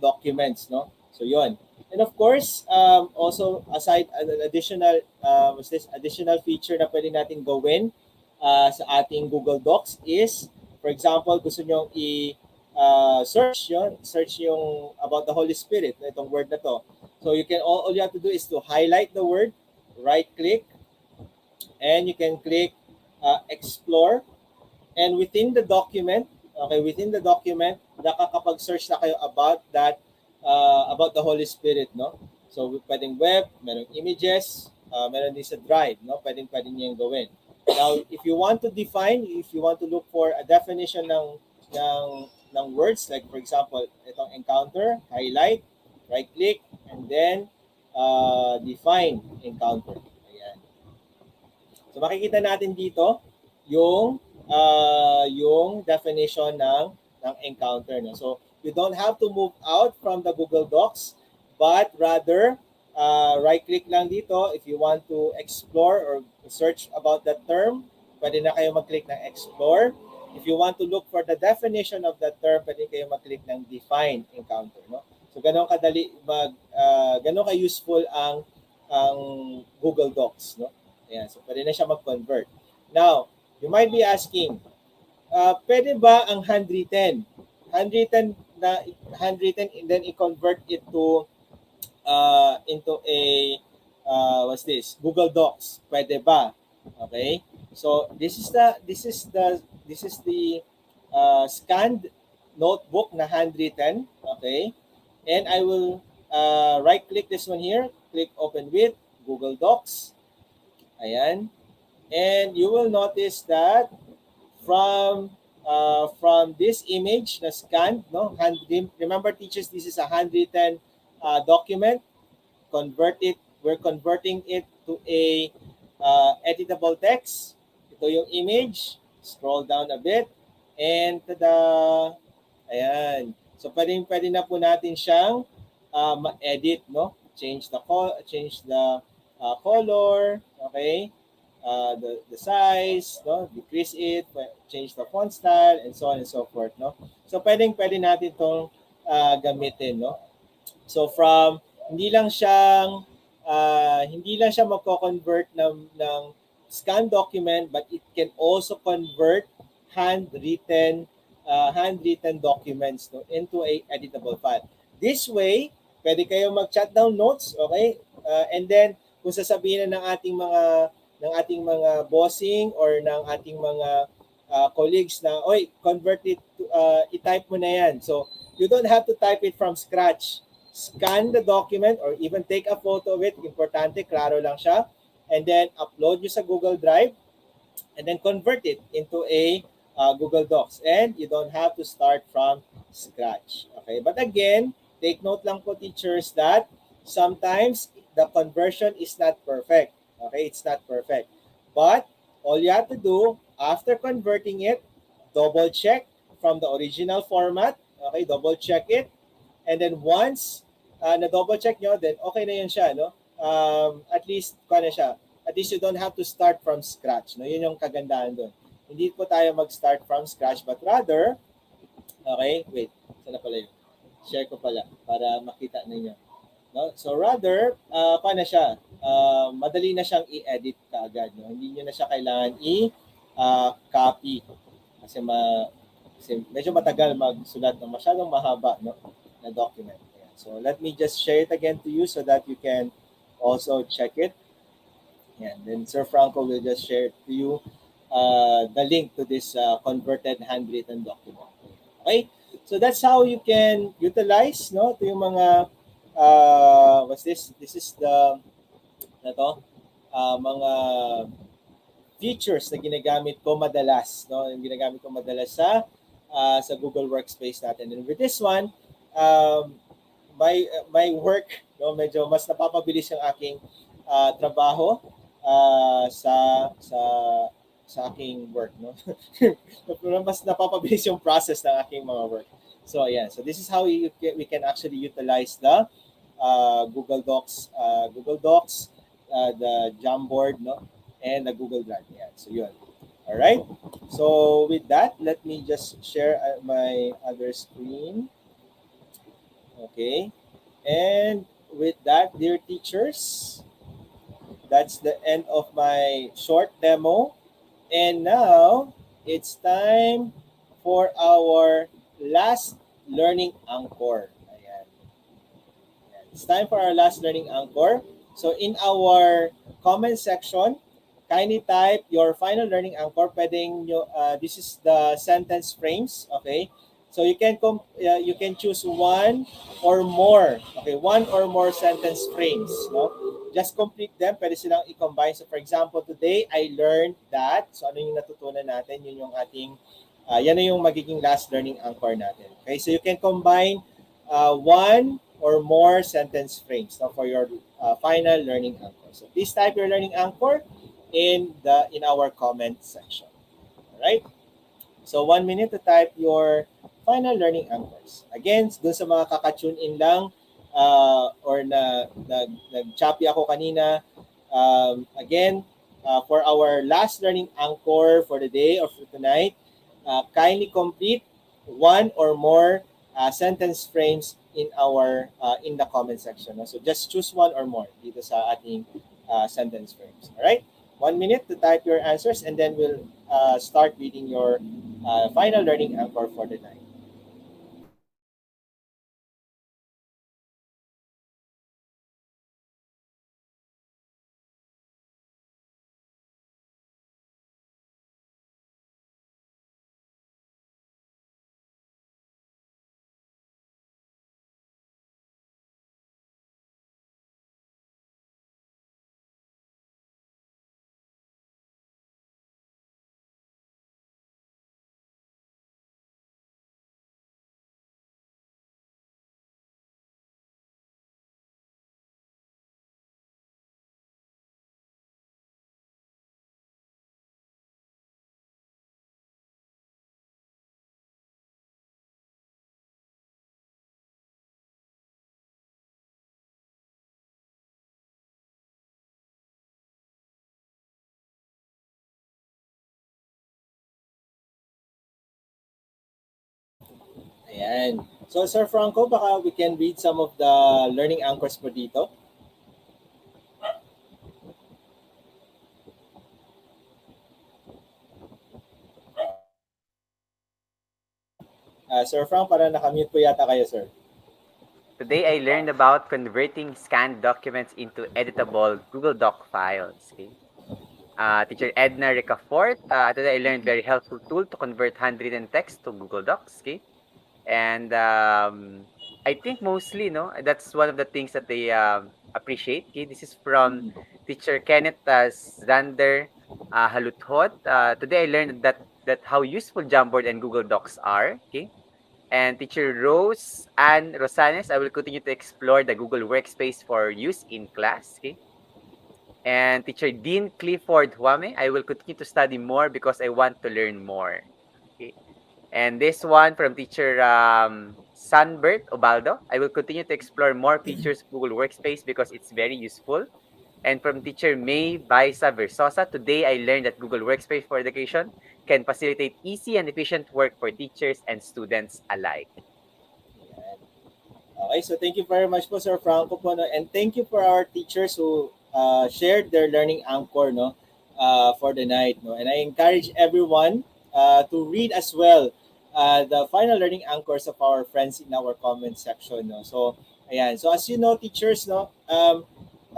documents, no? So yun. And of course, also aside an additional additional feature na pwede natin gawin sa ating Google Docs is, for example, gusto nyo search yung about the Holy Spirit, itong word na to. So you can all you have to do is to highlight the word, right click, and you can click explore, and within the document, nakakapag-search na kayo about that about the Holy Spirit, no? So pwedeng web, merong images, meron din sa Drive, no? Pwedeng niyo yung gawin. Now, if you want to look for a definition ng words, like for example, itong encounter, highlight, right click, and then define encounter. Ayan. So makikita natin dito yung definition ng encounter, no? So you don't have to move out from the Google Docs, but rather right click lang dito. If you want to explore or search about that term, pwede na kayo mag-click ng explore. If you want to look for the definition of that term, pwede kayo mag-click ng define encounter, no? So ganun kadali ganun ka-useful ang Google Docs, no? Ayan, so pwede na siya mag-convert. Now, you might be asking, pwede ba ang handwritten and then i-convert it to into a Google Docs? Pwede ba? Okay? So this is the scanned notebook na handwritten, okay? And I will right click this one here, click open with Google Docs. Ayan. And you will notice that from this image na scanned, no? Remember teachers, this is a handwritten document. We're converting it to a editable text. Ito yung image. Scroll down a bit. And tada! Ayan. So pwede na po natin siyang ma-edit, no? Change the color, okay? The size, no? Decrease it, change the font style, and so on and so forth, no? So pwede natin itong gamitin, no? So from hindi lang siya magko-convert ng scan document, but it can also convert handwritten documents, no, into a editable file. This way, pwede kayo mag-chat down notes, okay? And then kung sasabihin na ng ating mga bossing or ng ating mga colleagues na, oy, convert it to, i-type mo na yan. So you don't have to type it from scratch. Scan the document or even take a photo of it. Importante, klaro lang siya. And then upload nyo sa Google Drive and then convert it into a Google Docs. And you don't have to start from scratch. Okay? But again, take note lang po teachers that sometimes the conversion is not perfect. Okay? It's not perfect. But all you have to do after converting it, double check from the original format. Okay, double check it. And then once na double check nyo, then okay na yun siya, no? At least, na siya. At least you don't have to start from scratch, no? Yun yung kagandahan doon. Hindi po tayo mag-start from scratch, but rather, okay, wait, sana pala yun? Share ko pala para makita ninyo. No? So rather, paano siya? Madali na siyang i-edit kaagad. No? Hindi nyo na siya kailangan i-copy. Kasi, kasi medyo matagal magsulat ng masyadong mahaba, no? Na document. Ayan. So let me just share it again to you so that you can also check it. And then Sir Franco will just share to you the link to this converted handwritten document. Okay? So that's how you can utilize, no? Ito yung mga what's this? This is the mga features na ginagamit ko madalas, no? Yung ginagamit ko madalas sa Google Workspace natin. And with this one, my work, no, medyo mas napapabilis yung aking trabaho sa aking work, no. Mas napapabilis yung process ng aking mga work. So ayan, so this is how we can actually utilize the Google Docs, the Jamboard, no, and the Google Drive. Yeah, so yun. All right. So with that, let me just share my other screen. Okay. And with that, dear teachers, that's the end of my short demo. And now it's time for our last learning anchor. Ayan. It's time for our last learning anchor. So in our comment section, kindly type your final learning anchor. Pwedeng this is the sentence frames, okay? So you can choose one or more, okay? One or more sentence frames, no? Just complete them. Pwede silang i-combine. So for example, today I learned that. So ano yung natutunan natin? Yun yung ating yan na yung magiging last learning anchor natin. Okay? So you can combine one or more sentence frames, no, for your final learning anchor. So please type your learning anchor in our comment section. All right? So 1 minute to type your final learning anchors. Again, dun sa mga kaka-tune in lang or nag-choppy ako kanina, again, for our last learning anchor for the day or for tonight, kindly complete one or more sentence frames in the comment section. So just choose one or more dito sa ating sentence frames. All right? 1 minute to type your answers, and then we'll start reading your final learning anchor for the night. Ayan. So, Sir Franco, baka we can read some of the learning anchors po dito. Sir Frank, parang nakamute po yata kayo, sir. Today, I learned about converting scanned documents into editable Google Doc files. Okay? Teacher Edna Ricafort, today I learned very helpful tool to convert handwritten text to Google Docs. Okay? And I think mostly, no, that's one of the things that they appreciate. Okay? This is from Teacher Kenneth Zander Haluthot. Today I learned that how useful Jamboard and Google Docs are. Okay? And Teacher Rose and Rosanes, I will continue to explore the Google Workspace for use in class. Okay? And Teacher Dean Clifford Huame, I will continue to study more because I want to learn more. Okay. And this one from Teacher Sunbert Obaldo, I will continue to explore more features of Google Workspace because it's very useful. And from Teacher May Baisa Versosa, today I learned that Google Workspace for Education can facilitate easy and efficient work for teachers and students alike. Ayan. Okay, so thank you very much po, Sir Franco po, no? And thank you for our teachers who shared their learning anchor, no, for the night, no. And I encourage everyone to read as well the final learning anchors of our friends in our comment section, no. So, ayan. So as you know, teachers, no,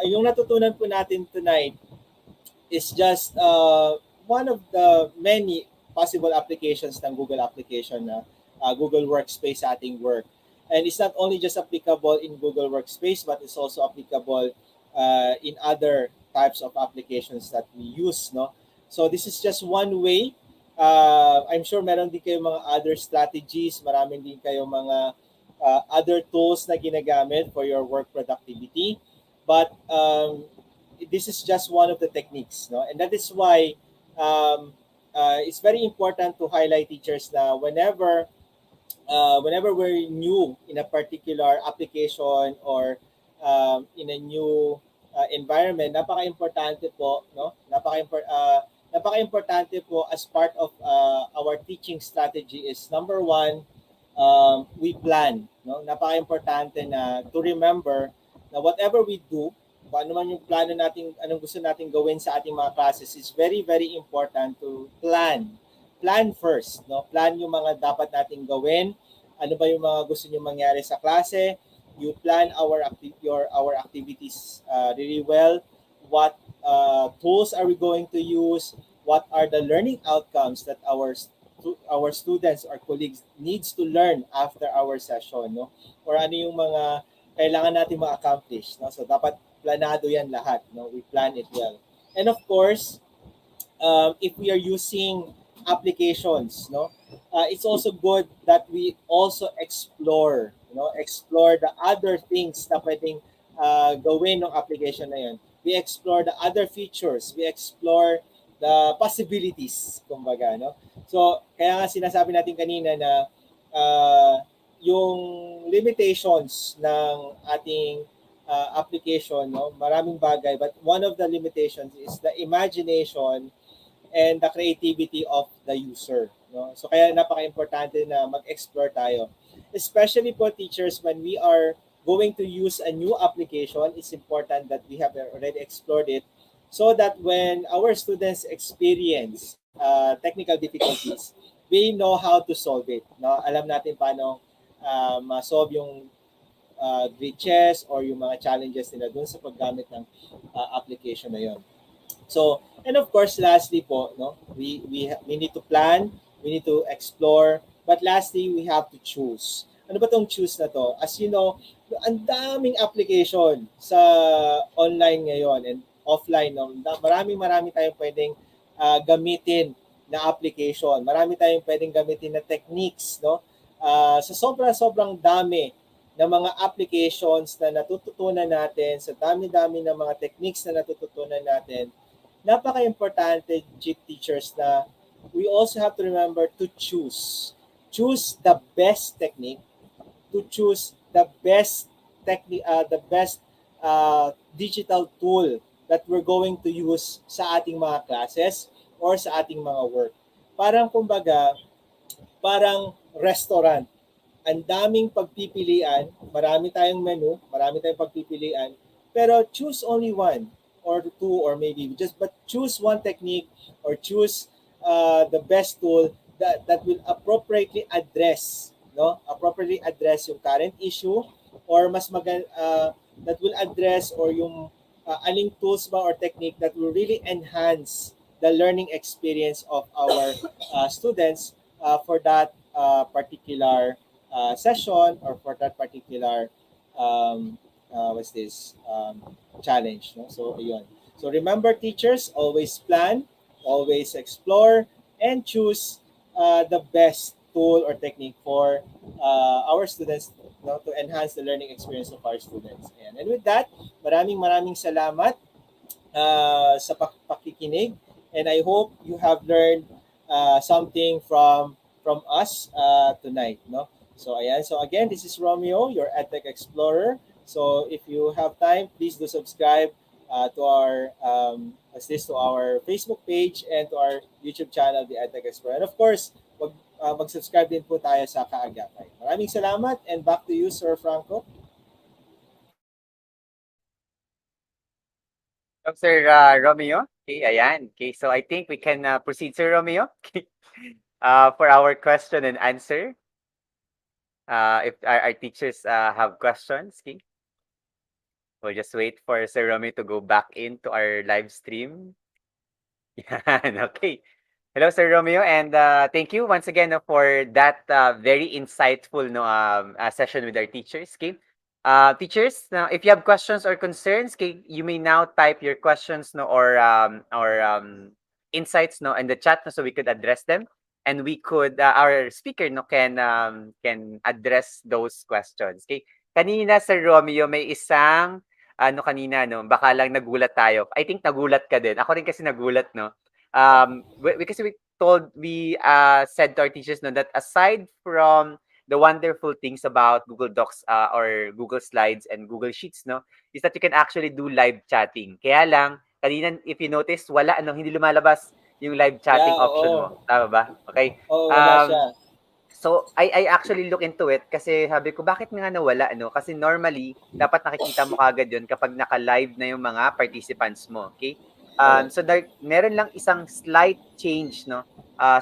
yung natutunan po natin tonight is just one of the many possible applications ng Google application na Google Workspace sa ating work. And it's not only just applicable in Google Workspace, but it's also applicable in other types of applications that we use, no? So this is just one way. I'm sure meron din kayo mga other strategies, maraming din kayo mga other tools na ginagamit for your work productivity. But this is just one of the techniques, no? And that is why it's very important to highlight teachers na whenever we're new in a particular application or in a new environment, napaka-importante po, no? Napaka-importante po as part of our teaching strategy is number one, we plan, no? Napaka-importante na to remember na whatever we do, kung ano man yung plano natin, anong gusto natin gawin sa ating mga classes, is very, very important to plan. Plan first, no? Plan yung mga dapat nating gawin. Ano ba yung mga gusto niyo mangyari sa klase? You plan our activities really well. What tools are we going to use? What are the learning outcomes that our students or colleagues needs to learn after our session, no? Or ano yung mga kailangan natin ma-accomplish, no? So dapat planado yan lahat, no? We plan it well. And of course, if we are using applications, no, it's also good that we also explore, explore the other things na pwedeng gawin ng application na yun. We explore the other features, we explore the possibilities, kumbaga, no. So kaya nga sinasabi natin kanina na yung limitations ng ating application, no, maraming bagay, but one of the limitations is the imagination and the creativity of the user, no? So kaya napaka-importante na mag-explore tayo. Especially po teachers, when we are going to use a new application, it's important that we have already explored it so that when our students experience technical difficulties, we know how to solve it, no? Alam natin paano ma-solve yung glitches or yung mga challenges nila dun sa paggamit ng application na yon. So, and of course, lastly po, no, we need to plan, we need to explore, but lastly, we have to choose. Ano ba tong choose na to? As you know, ang daming application sa online ngayon and offline, no? Marami tayong pwedeng gamitin na application. Marami tayong pwedeng gamitin na techniques, no? Sa sobrang dami ng mga applications na natututunan natin, sa dami-dami ng mga techniques na natututunan natin, napaka-importante, teachers, na we also have to remember to choose. Choose the best technique, to choose the best digital tool that we're going to use sa ating mga classes or sa ating mga work. Parang kumbaga, parang restaurant. Ang daming pagpipilian, marami tayong menu, marami tayong pagpipilian, pero choose only one or two or maybe but choose one technique or choose the best tool that will appropriately address yung current issue or that will address or yung aling tools ba or technique that will really enhance the learning experience of our students for that particular session or for that particular challenge, no? So ayun. So remember, teachers, always plan, always explore, and choose the best tool or technique for our students, no, to enhance the learning experience of our students. And with that, maraming salamat sa pakikinig, and I hope you have learned something from us tonight, no? So ayan, so again, this is Romeo, your EdTech Explorer. So if you have time, please do subscribe to our to our Facebook page and to our YouTube channel, the EdTech Explorer. And of course, mag-subscribe din po tayo sa Kaagapay. Maraming salamat, and back to you, Sir Franco. So, Sir Romeo. Okay, ayan. Okay, so I think we can proceed, Sir Romeo, for our question and answer. If our teachers have questions, okay, we'll just wait for Sir Romeo to go back into our live stream. Yan, okay. Hello, Sir Romeo, and thank you once again for that very insightful session with our teachers. Okay, teachers, now if you have questions or concerns, okay, you may now type your questions or insights in the chat so we could address them, and we could our speaker can address those questions. Okay, kanina Sir Romeo may isang kanina baka lang nagulat tayo. I think nagulat ka din. Ako rin kasi nagulat we said to our teachers that aside from the wonderful things about Google Docs or Google Slides and Google Sheets is that you can actually do live chatting. Kaya lang kanina if you notice wala hindi lumalabas yung live chatting Yeah, option mo. oo. Tama ba? Okay. Oo, wala siya. So I actually look into it kasi sabi ko bakit nga nawala kasi normally dapat nakikita mo kaagad 'yon kapag naka-live na yung mga participants mo, okay? Correct. So meron lang isang slight change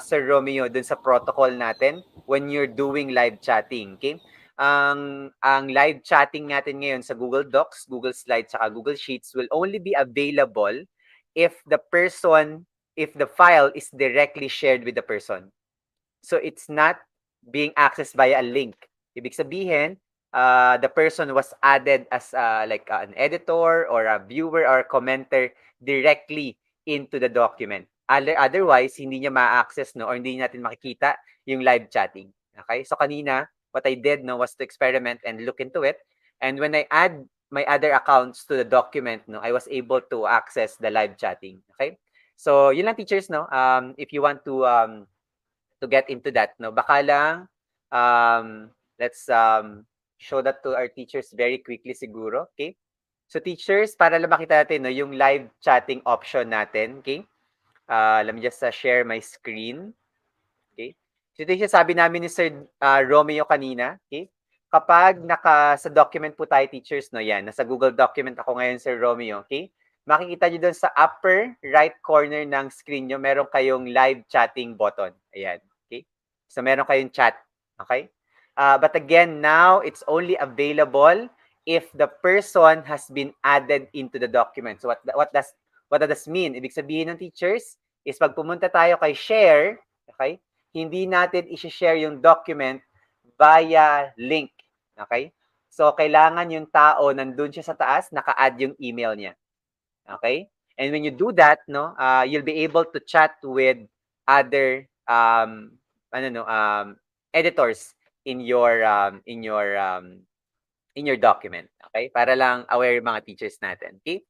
Sir Romeo dun sa protocol natin when you're doing live chatting, okay? Ang live chatting natin ngayon sa Google Docs, Google Slides, saka Google Sheets will only be available if if the file is directly shared with the person. So it's not being accessed via a link. Ibig sabihin, the person was added as like an editor or a viewer or a commenter directly into the document. Otherwise, hindi niya ma-access or hindi natin makikita yung live chatting. Okay? So kanina, what I did was to experiment and look into it. And when I add my other accounts to the document, I was able to access the live chatting. Okay? So, yun lang teachers, if you want to get into that, baka lang, let's show that to our teachers very quickly siguro, okay? So teachers, para lang makita natin yung live chatting option natin, okay? Let me just share my screen, okay? So ito yung sabi namin ni Sir Romeo kanina, okay? Kapag sa document po tayo teachers, yan, nasa Google document ako ngayon Sir Romeo, okay? Makikita nyo doon sa upper right corner ng screen nyo, meron kayong live chatting button. Ayan. Okay? So, meron kayong chat. Okay? But again, now, it's only available if the person has been added into the document. So, what does this mean? Ibig sabihin ng teachers is pag pumunta tayo kay share, okay? Hindi natin i-share yung document via link. Okay? So, kailangan yung tao nandun siya sa taas, naka-add yung email niya. Okay? And when you do that, you'll be able to chat with other editors in your document. Okay? Para lang aware mga teachers natin. Okay?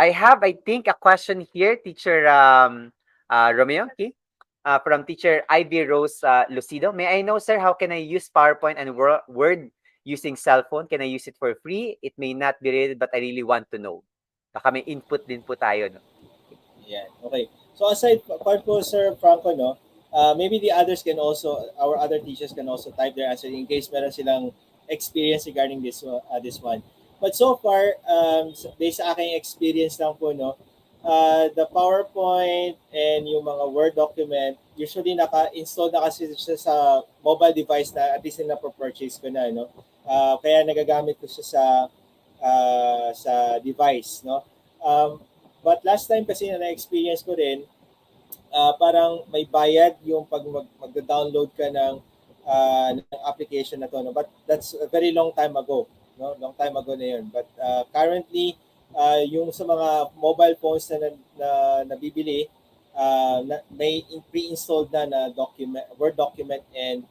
I have, I think, a question here, Teacher Romeo. Okay? From Teacher Ivy Rose Lucido. May I know, sir, how can I use PowerPoint and Word using cell phone? Can I use it for free? It may not be rated, but I really want to know. Baka may input din po tayo. Yeah. Okay. So aside part po, Sir Franco, maybe the others can also, our other teachers can also type their answer in case meron silang experience regarding this one. But so far, based sa aking experience lang po, the PowerPoint and yung mga Word document, usually naka-install na kasi siya sa mobile device na at least na purchase ko na, kaya nagagamit ko siya sa device, no? But last time kasi na-experience ko rin, parang may bayad yung pag mag-download ka ng application na to, no? But that's a very long time ago, no? Long time ago na yun. But currently, yung sa mga mobile phones na nabibili, may pre-installed na document, Word document and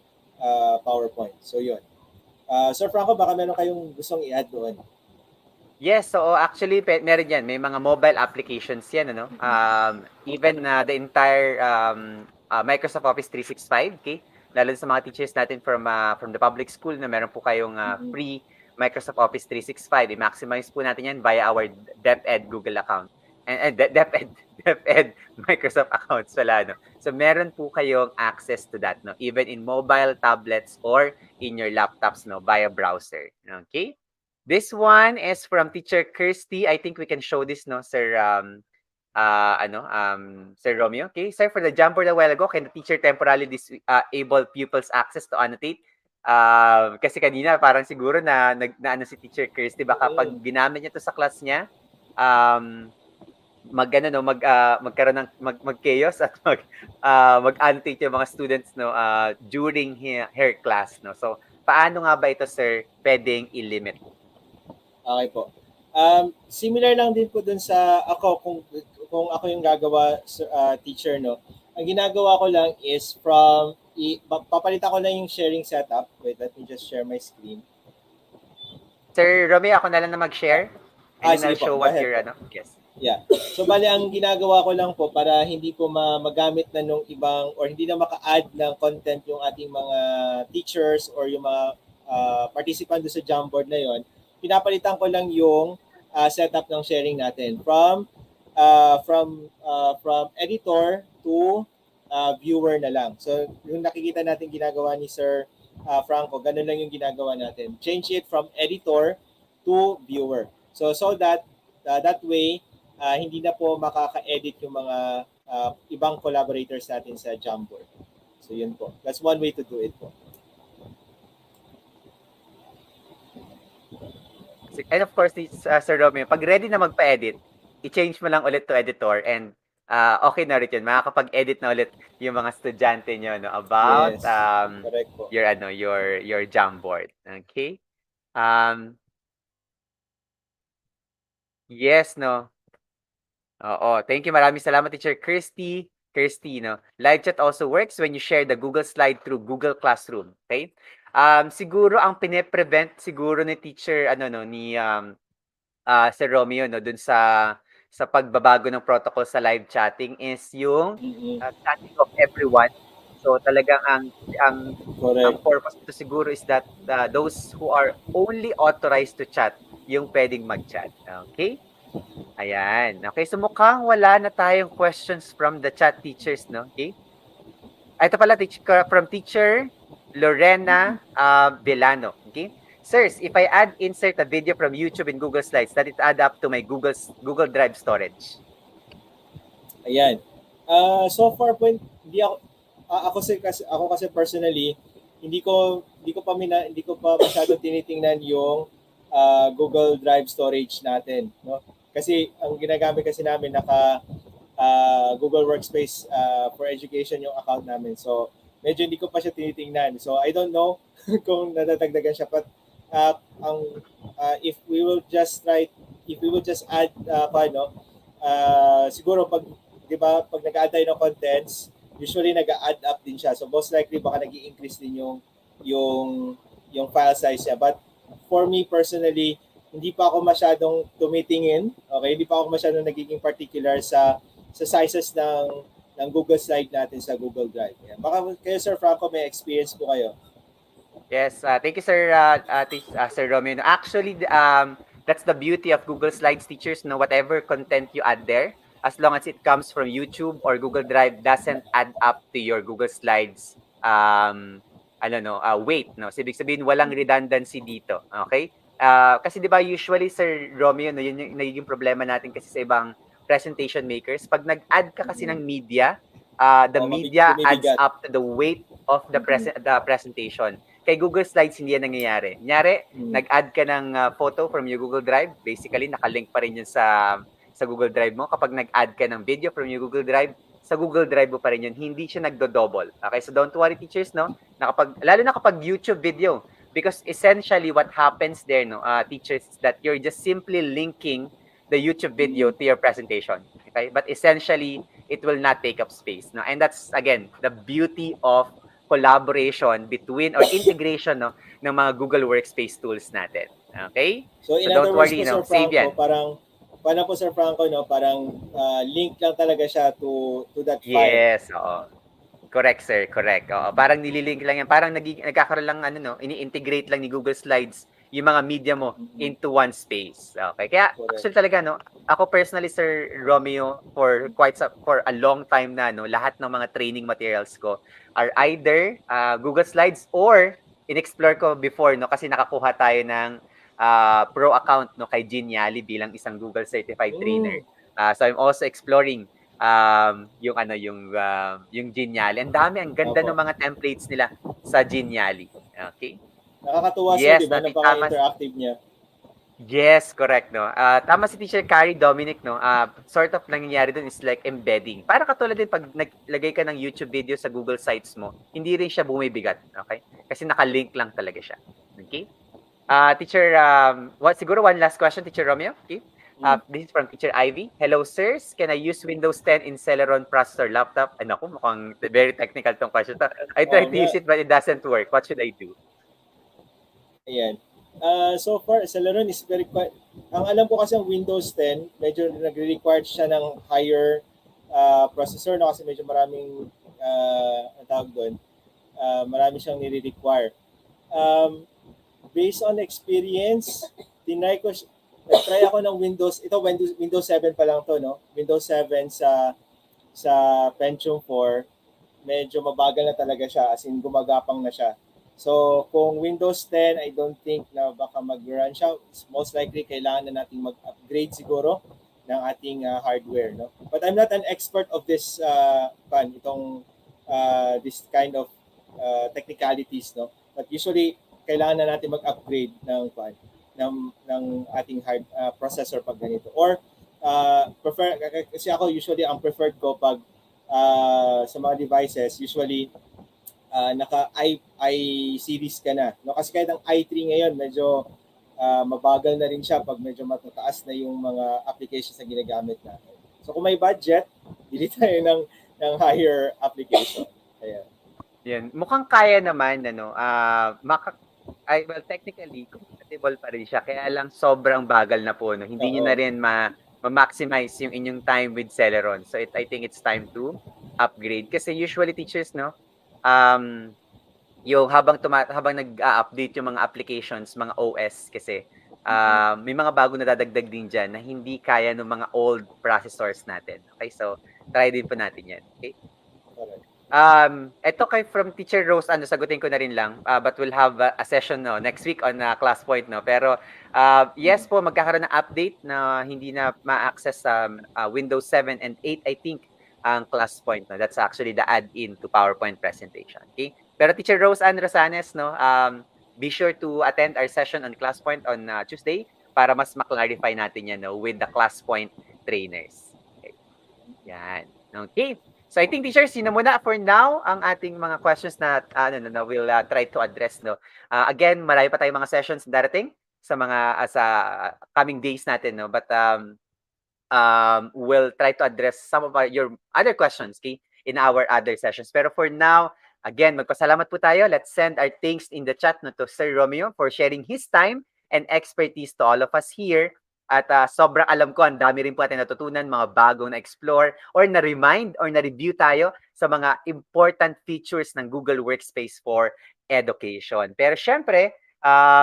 PowerPoint. So yun. Sir Franco, baka meron kayong gustong i-add doon. Yes, so actually meron 'yan, may mga mobile applications 'yan ano. Even the entire Microsoft Office 365, okay? Lalo sa mga teachers natin from the public school na meron po kayong free Microsoft Office 365. I-maximize po natin 'yan via our DepEd Google account. And DepEd DepEd Microsoft accounts pala no. So meron po kayong access to that no, even in mobile, tablets or in your laptops no via browser. Okay? This one is from Teacher Kirsty. I think we can show this, no, Sir Sir Romeo. Okay, sir, for the Jamboard a while ago, can the teacher temporarily disable pupils access to annotate? Kasi kanina parang siguro na ano si Teacher Kirsty, baka pag ginamit niya to sa class niya, magkaroon ng mag-chaos at mag-annotate yung mga students no during her class no. So paano nga ba ito, sir, pwedeng i-limit? Okay po. Similar lang din po dun sa ako kung ako yung gagawa teacher no. Ang ginagawa ko lang is papalitan ko lang yung sharing setup. Wait, let me just share my screen. Sir Romeo, ako na lang na mag-share. And then I'll Sige po, show go what ahead your po. ano. Yes. Yeah. So bali ang ginagawa ko lang po para hindi po magamit na nung ibang or hindi na maka-add ng content yung ating mga teachers or yung mga participant doon sa Jamboard na yon, pinapalitan ko lang yung setup ng sharing natin from editor to viewer na lang. So yung nakikita natin ginagawa ni Sir Franco, ganun lang yung ginagawa natin. Change it from editor to viewer. So that that way hindi na po makaka-edit yung mga ibang collaborators natin sa Jamboard. So yun po. That's one way to do it po. And of course, Sir Romeo, pag ready na magpa-edit, i-change mo lang ulit to editor and okay na rin yun. Makakapag-edit na ulit yung mga estudyante nyo no, about Yes. Correct po. your Jamboard. Okay? Yes, no. Oo, thank you. Maraming salamat, Teacher Kirsty. Kirsty, no. Live chat also works when you share the Google slide through Google Classroom. Okay? Siguro ang pine-prevent siguro ni teacher ano no ni Sir Romeo no dun sa pagbabago ng protocol sa live chatting is yung chatting of everyone. So talagang ang Correct. purpose nito siguro is that those who are only authorized to chat yung pwedeng mag-chat. Okay? Ayan. Okay, so mukhang wala na tayong questions from the chat teachers, no? Okay? Ito pala, from teacher Lorena Villano. Okay? Sirs, if I insert a video from YouTube in Google Slides, that it add up to my Google Drive storage? Ayan. So far po hindi ako kasi personally hindi ko pa masyado tinitingnan yung Google Drive storage natin, no? Kasi ang ginagamit kasi namin Google Workspace for education yung account namin. So medyo hindi ko pa siya tinitingnan. So I don't know kung nadadagdagan siya, but if we will just add siguro pag 'di ba pag nag-add tayo ng contents, usually nag-add up din siya. So most likely baka nag-i-increase din yung file size niya. But for me personally, hindi pa ako masyadong tumitingin. Okay, hindi pa ako masyadong nagiging particular sa sizes ng Google Slide natin sa Google Drive. Yan. Baka kayo Sir Franco may experience po kayo. Yes, thank you, Sir Sir Romeo. No, actually, that's the beauty of Google Slides, teachers. No, whatever content you add there, as long as it comes from YouTube or Google Drive, doesn't add up to your Google Slides weight. No, so, ibig sabihin walang redundancy dito. Okay? Kasi 'di ba usually, Sir Romeo, no, yun yung nagiging problema natin kasi sa ibang presentation makers. Pag nag-add ka kasi ng media, the media adds up to the weight of the presentation. Kay Google Slides, hindi yan nangyayari. Kunyari, nag-add ka ng photo from your Google Drive, basically, nakalink pa rin yun sa Google Drive mo. Kapag nag-add ka ng video from your Google Drive, sa Google Drive mo pa rin yun. Hindi siya nagdo-double. Okay, so don't worry, teachers, no? Lalo na kapag YouTube video. Because essentially, what happens there, no, teachers, is that you're just simply linking the YouTube video to your presentation. Okay? But essentially, it will not take up space. No? And that's, again, the beauty of collaboration between or integration no ng mga Google Workspace tools natin. Okay? So So in other don't words worry, po, Sir save Franco, yan. parang paano po, Sir Franco, no? Parang link lang talaga siya to that file. Yes, oo. Correct, sir. Correct. Oo, parang nililink lang yan. Parang nagkakaroon lang ano, no, ini-integrate lang ni Google Slides yung mga media mo Mm-hmm. into one space. Okay. Kaya Correct. actually talaga no, ako personally Sir Romeo for a long time na no, lahat ng mga training materials ko are either Google Slides or in-explore ko before no kasi nakakuha tayo ng pro account no kay Genially bilang isang Google certified trainer. Mm, So I'm also exploring yung ano yung Genially. Ang dami, ang ganda ng opo. mga templates nila sa Genially. Okay? Nakakatuwa, sir, di Yes, ba? tama. Napaka-interactive niya. Yes, correct no. Tama si Teacher Carrie Dominic no. Sort of nangyayari dun is like embedding. Para katulad din pag naglagay ka ng YouTube video sa Google Sites mo, hindi rin siya bumibigat, okay? Kasi naka-link lang talaga siya. Okay? Teacher, what siguro one last question, Teacher Romeo. Okay. Mm. This is from Teacher Ivy. Hello, sirs. Can I use Windows 10 in Celeron processor laptop? Ay, naku, mukhang very technical tong question to. I tried to use it, but it doesn't work. What should I do? Ayan. So far, Celeron is very quite, ang alam ko kasi ang Windows 10, medyo nagre-require siya ng higher processor no kasi medyo maraming ang tawag doon, marami siyang nire-require. Um, Based on experience, tinry ko, try ako ng Windows, ito Windows 7 pa lang to, no? Windows 7 sa Pentium 4, medyo mabagal na talaga siya, as in gumagapang na siya. So, kung Windows 10, I don't think na baka mag-run siya. Most likely, kailangan na nating mag-upgrade siguro ng ating hardware. No? But I'm not an expert of this this kind of technicalities. No? But usually, kailangan na natin mag-upgrade ng ating hard processor pag ganito. Or, kasi ako usually, ang preferred ko pag sa mga devices, usually naka i series ka na. No kasi kahit ang i3 ngayon medyo mabagal na rin siya pag medyo matataas na yung mga applications na ginagamit natin. So kung may budget, bili tayo ng higher application. Ayan. Yan. Mukhang kaya naman, ano, well, technically, compatible pa rin siya. Kaya lang sobrang bagal na po, no? Hindi niyo na Oo. rin ma-maximize yung inyong time with Celeron. So, I think it's time to upgrade. Kasi usually teachers, no, um, yung habang nag-update yung mga applications, mga OS kasi Mm-hmm. may mga bago na dadagdag din diyan na hindi kaya ng mga old processors natin. Okay? So, try din po natin 'yan. Okay? Correct. Ito kay from Teacher Rose, ano, sagutin ko na rin lang, but we'll have a session no, next week on class point. No? Pero yes po, magkakaroon ng update na hindi na ma-access sa Windows 7 and 8, I think, ang class point. No? That's actually the add-in to PowerPoint presentation. Okay? Pero Teacher Rose Ann Rosanes, no, be sure to attend our session on class point on Tuesday para mas ma-clarify natin yan no, with the class point trainers. Okay. Yan. Okay. So I think teachers, yun na muna for now ang ating mga questions na we'll try to address no. Again, marami pa tayong mga sessions darating sa mga sa coming days natin no. But we'll try to address some of your other questions okay, in our other sessions. Pero for now, again, magpasalamat po tayo. Let's send our thanks in the chat no, to Sir Romeo for sharing his time and expertise to all of us here. At sobrang alam ko, ang dami rin po natin natutunan, mga bagong na-explore or na-remind or na-review tayo sa mga important features ng Google Workspace for education. Pero syempre,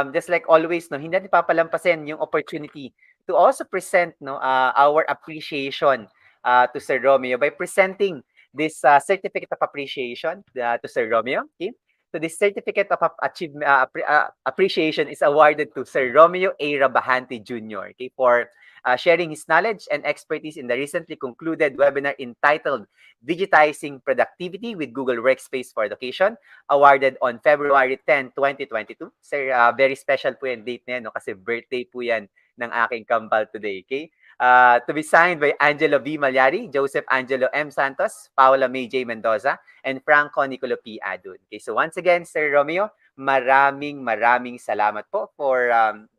just like always, no, hindi natin papalampasin yung opportunity to also present no our appreciation to Sir Romeo by presenting this certificate of appreciation to Sir Romeo. Okay? So this certificate of achievement appreciation is awarded to Sir Romeo A. Rabahanti Jr. Okay, for sharing his knowledge and expertise in the recently concluded webinar entitled Digitizing Productivity with Google Workspace for Education, awarded on February 10, 2022. Sir, very special po yung date na yan, no? Kasi birthday po yan ng aking kambal today. Okay? To be signed by Angelo V. Malyari, Joseph Angelo M. Santos, Paula May J. Mendoza, and Franco Nicolo P. Adun. Okay, so once again, Sir Romeo, maraming salamat po for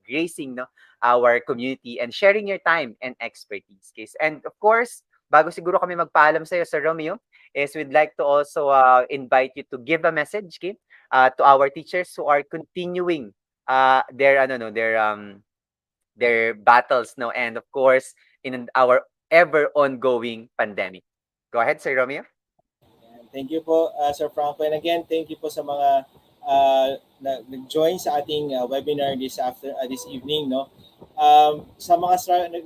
gracing no, our community and sharing your time and expertise. Okay? And of course, bago siguro kami magpaalam sa iyo, Sir Romeo, is we'd like to also invite you to give a message okay, to our teachers who are continuing their battles, no, and of course in our ever ongoing pandemic. Go ahead, Sir Romeo. And thank you po, Sir Franco. And again, thank you po sa mga nag-join sa ating webinar this evening, no. Sa mga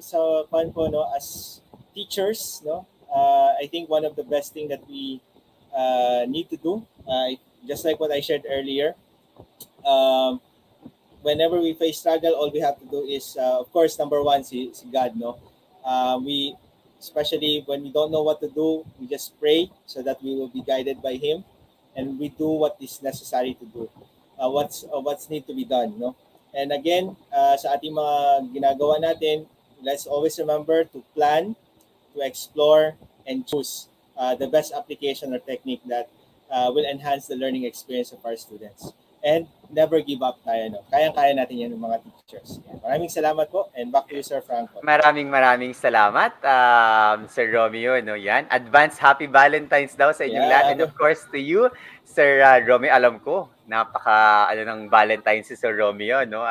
sa pan po, no, as teachers, no, I think one of the best thing that we need to do, just like what I shared earlier, um, whenever we face struggle, all we have to do is, of course, number one, si God, no? We, especially when we don't know what to do, we just pray so that we will be guided by Him, and we do what is necessary to do. What's need to be done, no? And again, sa ating mga ginagawa natin, let's always remember to plan, to explore, and choose the best application or technique that will enhance the learning experience of our students. And never give up tayo. No? Kayang-kaya natin yan ng mga teachers. Yan. Maraming salamat po, and back to you, Sir Franco. Maraming salamat, Sir Romeo, no, yan. Advance happy Valentine's daw sa inyong lahat. And of course to you, Sir Romeo, alam ko, ng Valentine's si Sir Romeo, no?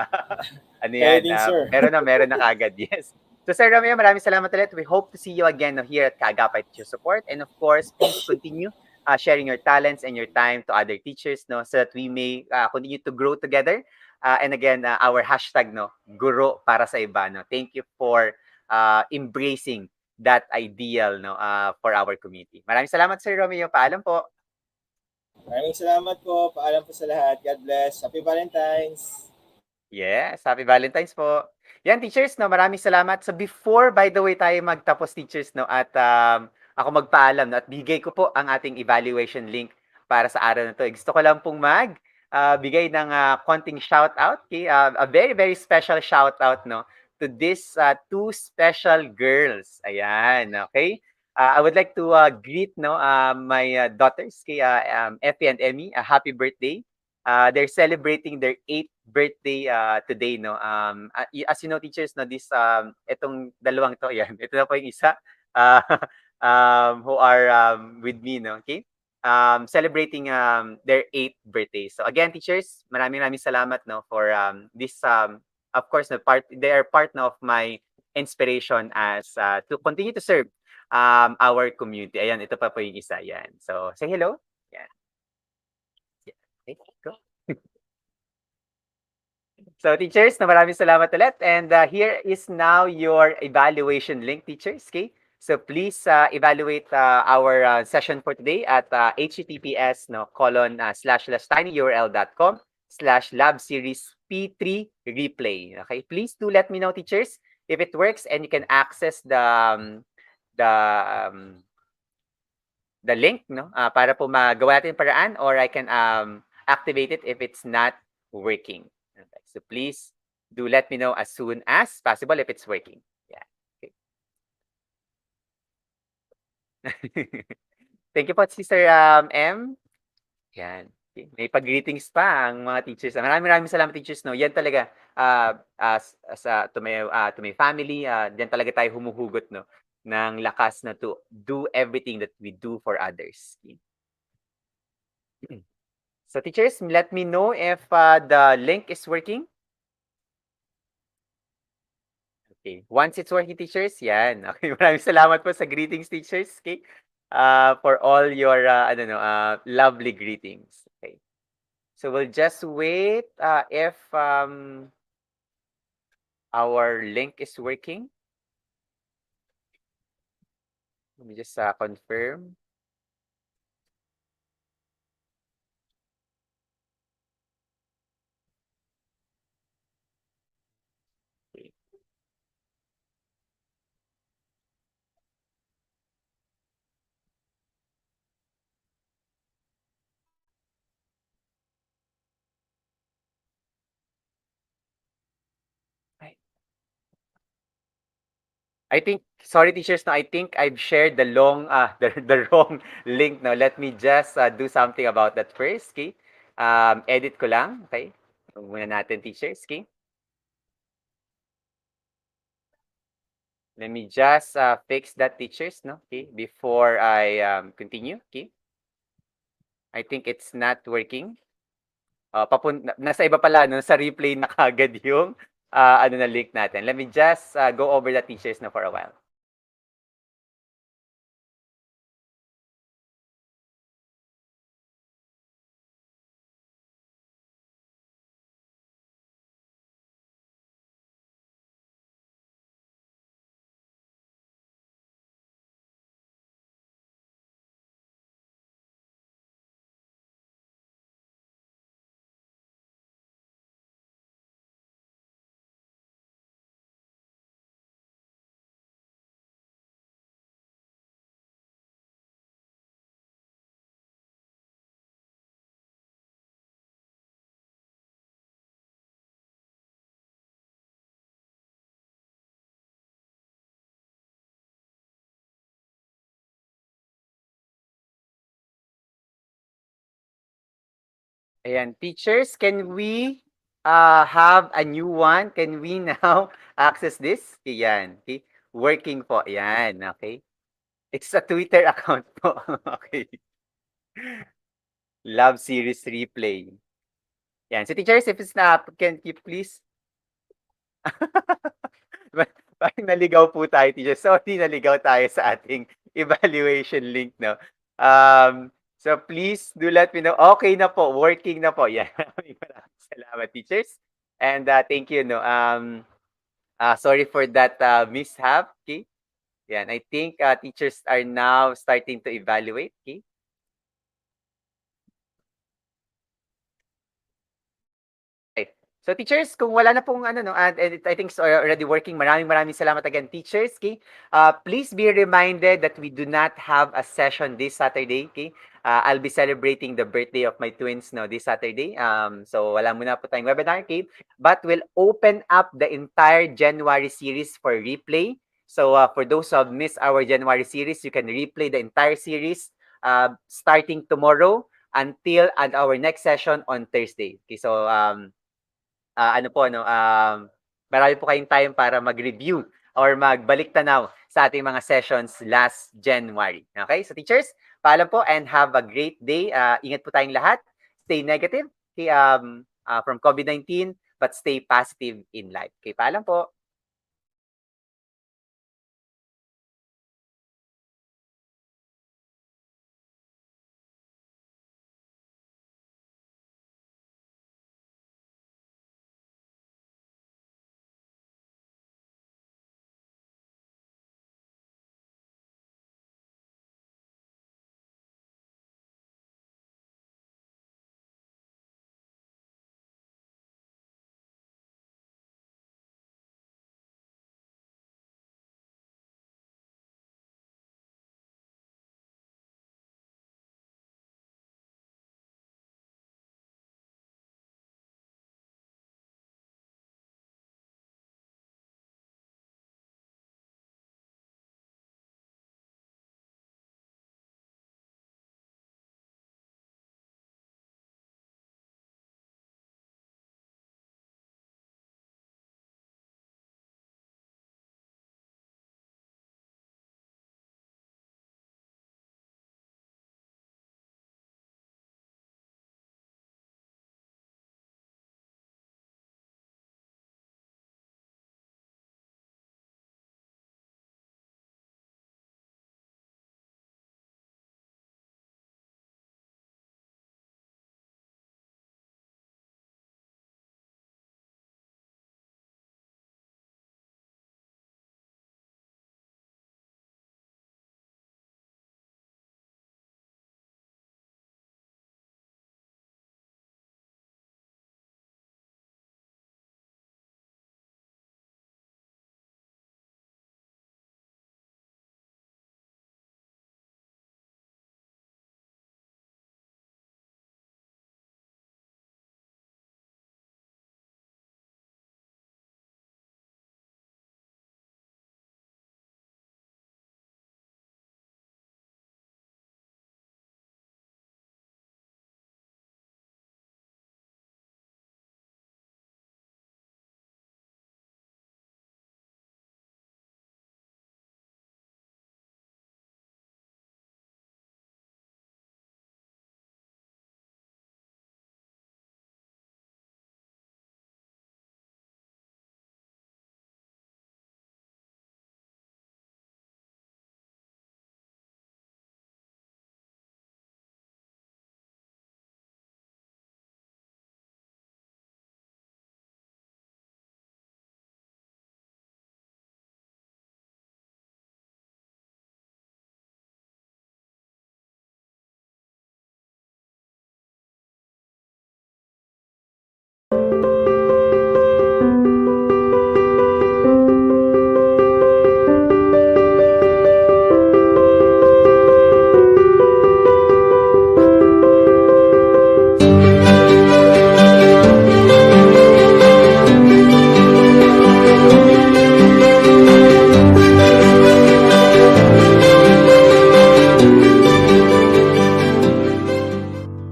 Ano yan, Din, sir. meron na kagad, yes. So Sir Romeo, maraming salamat ulit. We hope to see you again, no, here at Kaagapay Teacher Support. And of course, please continue sharing your talents and your time to other teachers, no, so that we may continue to grow together. And again, our hashtag, no, guro para sa iba, no. Thank you for embracing that ideal, no, for our community. Maraming salamat, Sir Romeo. Paalam po. Maraming salamat po. Paalam po sa lahat. God bless. Happy Valentine's. Yes, happy Valentine's po. Yan, teachers, no, maraming salamat. So before, by the way, tayo magtapos, teachers, no, at ako magpaalam, no, at bigay ko po ang ating evaluation link para sa araw na to. Gusto ko lang pong bigay ng konting shout out, okay? A very, very special shout out, no, to these two special girls. Ayan, okay? I would like to greet, no, my daughters, okay, Effie and Emmy, a happy birthday. They're celebrating their 8th birthday today, no. As you know, teachers, no, this itong dalawang to, yan. Ito na po yung isa who are with me, no. Okay? Celebrating their 8th birthday. So again, teachers, maraming salamat, no, for this of course, no, they are part, no, of my inspiration as to continue to serve our community. Ayan, ito pa po yung isa. Yan. So say hello. Yan. Okay, go. So teachers, maraming salamat ulit. And here is now your evaluation link, teachers. Okay? So please evaluate our session for today at https /tinyurl.com/lab series P3 replay. Okay? Please do let me know, teachers, if it works and you can access the link, no, para po magawa natin paraan, or I can activate it if it's not working. Okay. So please do let me know as soon as possible if it's working. Yeah. Okay. Thank you po, Sister M. Yan. Okay. May pag-greetings pa ang mga teachers. Maraming salamat, teachers, no. Yan talaga to my family, diyan talaga tayo humuhugot, no, ng lakas na to do everything that we do for others. Okay. So teachers, let me know if the link is working. Okay. Once it's working, teachers, yan. Okay, maraming salamat po sa greetings, teachers. Okay. For all your lovely greetings. Okay. So we'll just wait if our link is working. Let me just confirm. Okay. I think, sorry teachers, no, I think I've shared the the wrong link. No, let me just do something about that first. Okay, edit ko lang. Okay, muna natin, teachers. Okay, let me just fix that, teachers. No, okay, before I continue. Okay, I think it's not working. Nasa iba pala, no? Sa replay na kagad yung ano na link natin. Let me just go over the teachers na for a while. Ayan, teachers, can we have a new one? Can we now access this? Ayan, okay. Working po. Ayan, okay. It's a Twitter account po. Okay. Love series replay. Yan. So teachers, if it's not, can you please? Parang naligaw po tayo, teachers. Sorry, naligaw tayo sa ating evaluation link, no? So please do let me know. Okay na po, working na po. Yan. Maraming salamat, teachers. And thank you, no? Sorry for that mishap. Okay. Yan. I think teachers are now starting to evaluate. Okay. Okay. So teachers, kung wala na pong ano no, and I think it's already working. Maraming salamat again, teachers. Okay? Please be reminded that we do not have a session this Saturday. Okay? I'll be celebrating the birthday of my twins no this Saturday. So wala muna po tayong webinar, okay? But we'll open up the entire January series for replay. So for those who have missed our January series, you can replay the entire series starting tomorrow until and our next session on Thursday. Okay, so ano po no, marami po kayong time para mag-review or magbalik tanaw sa ating mga sessions last January. Okay? So teachers, paalam po and have a great day. Ingat po tayong lahat. Stay negative, okay, from COVID-19 but stay positive in life. Okay, paalam po.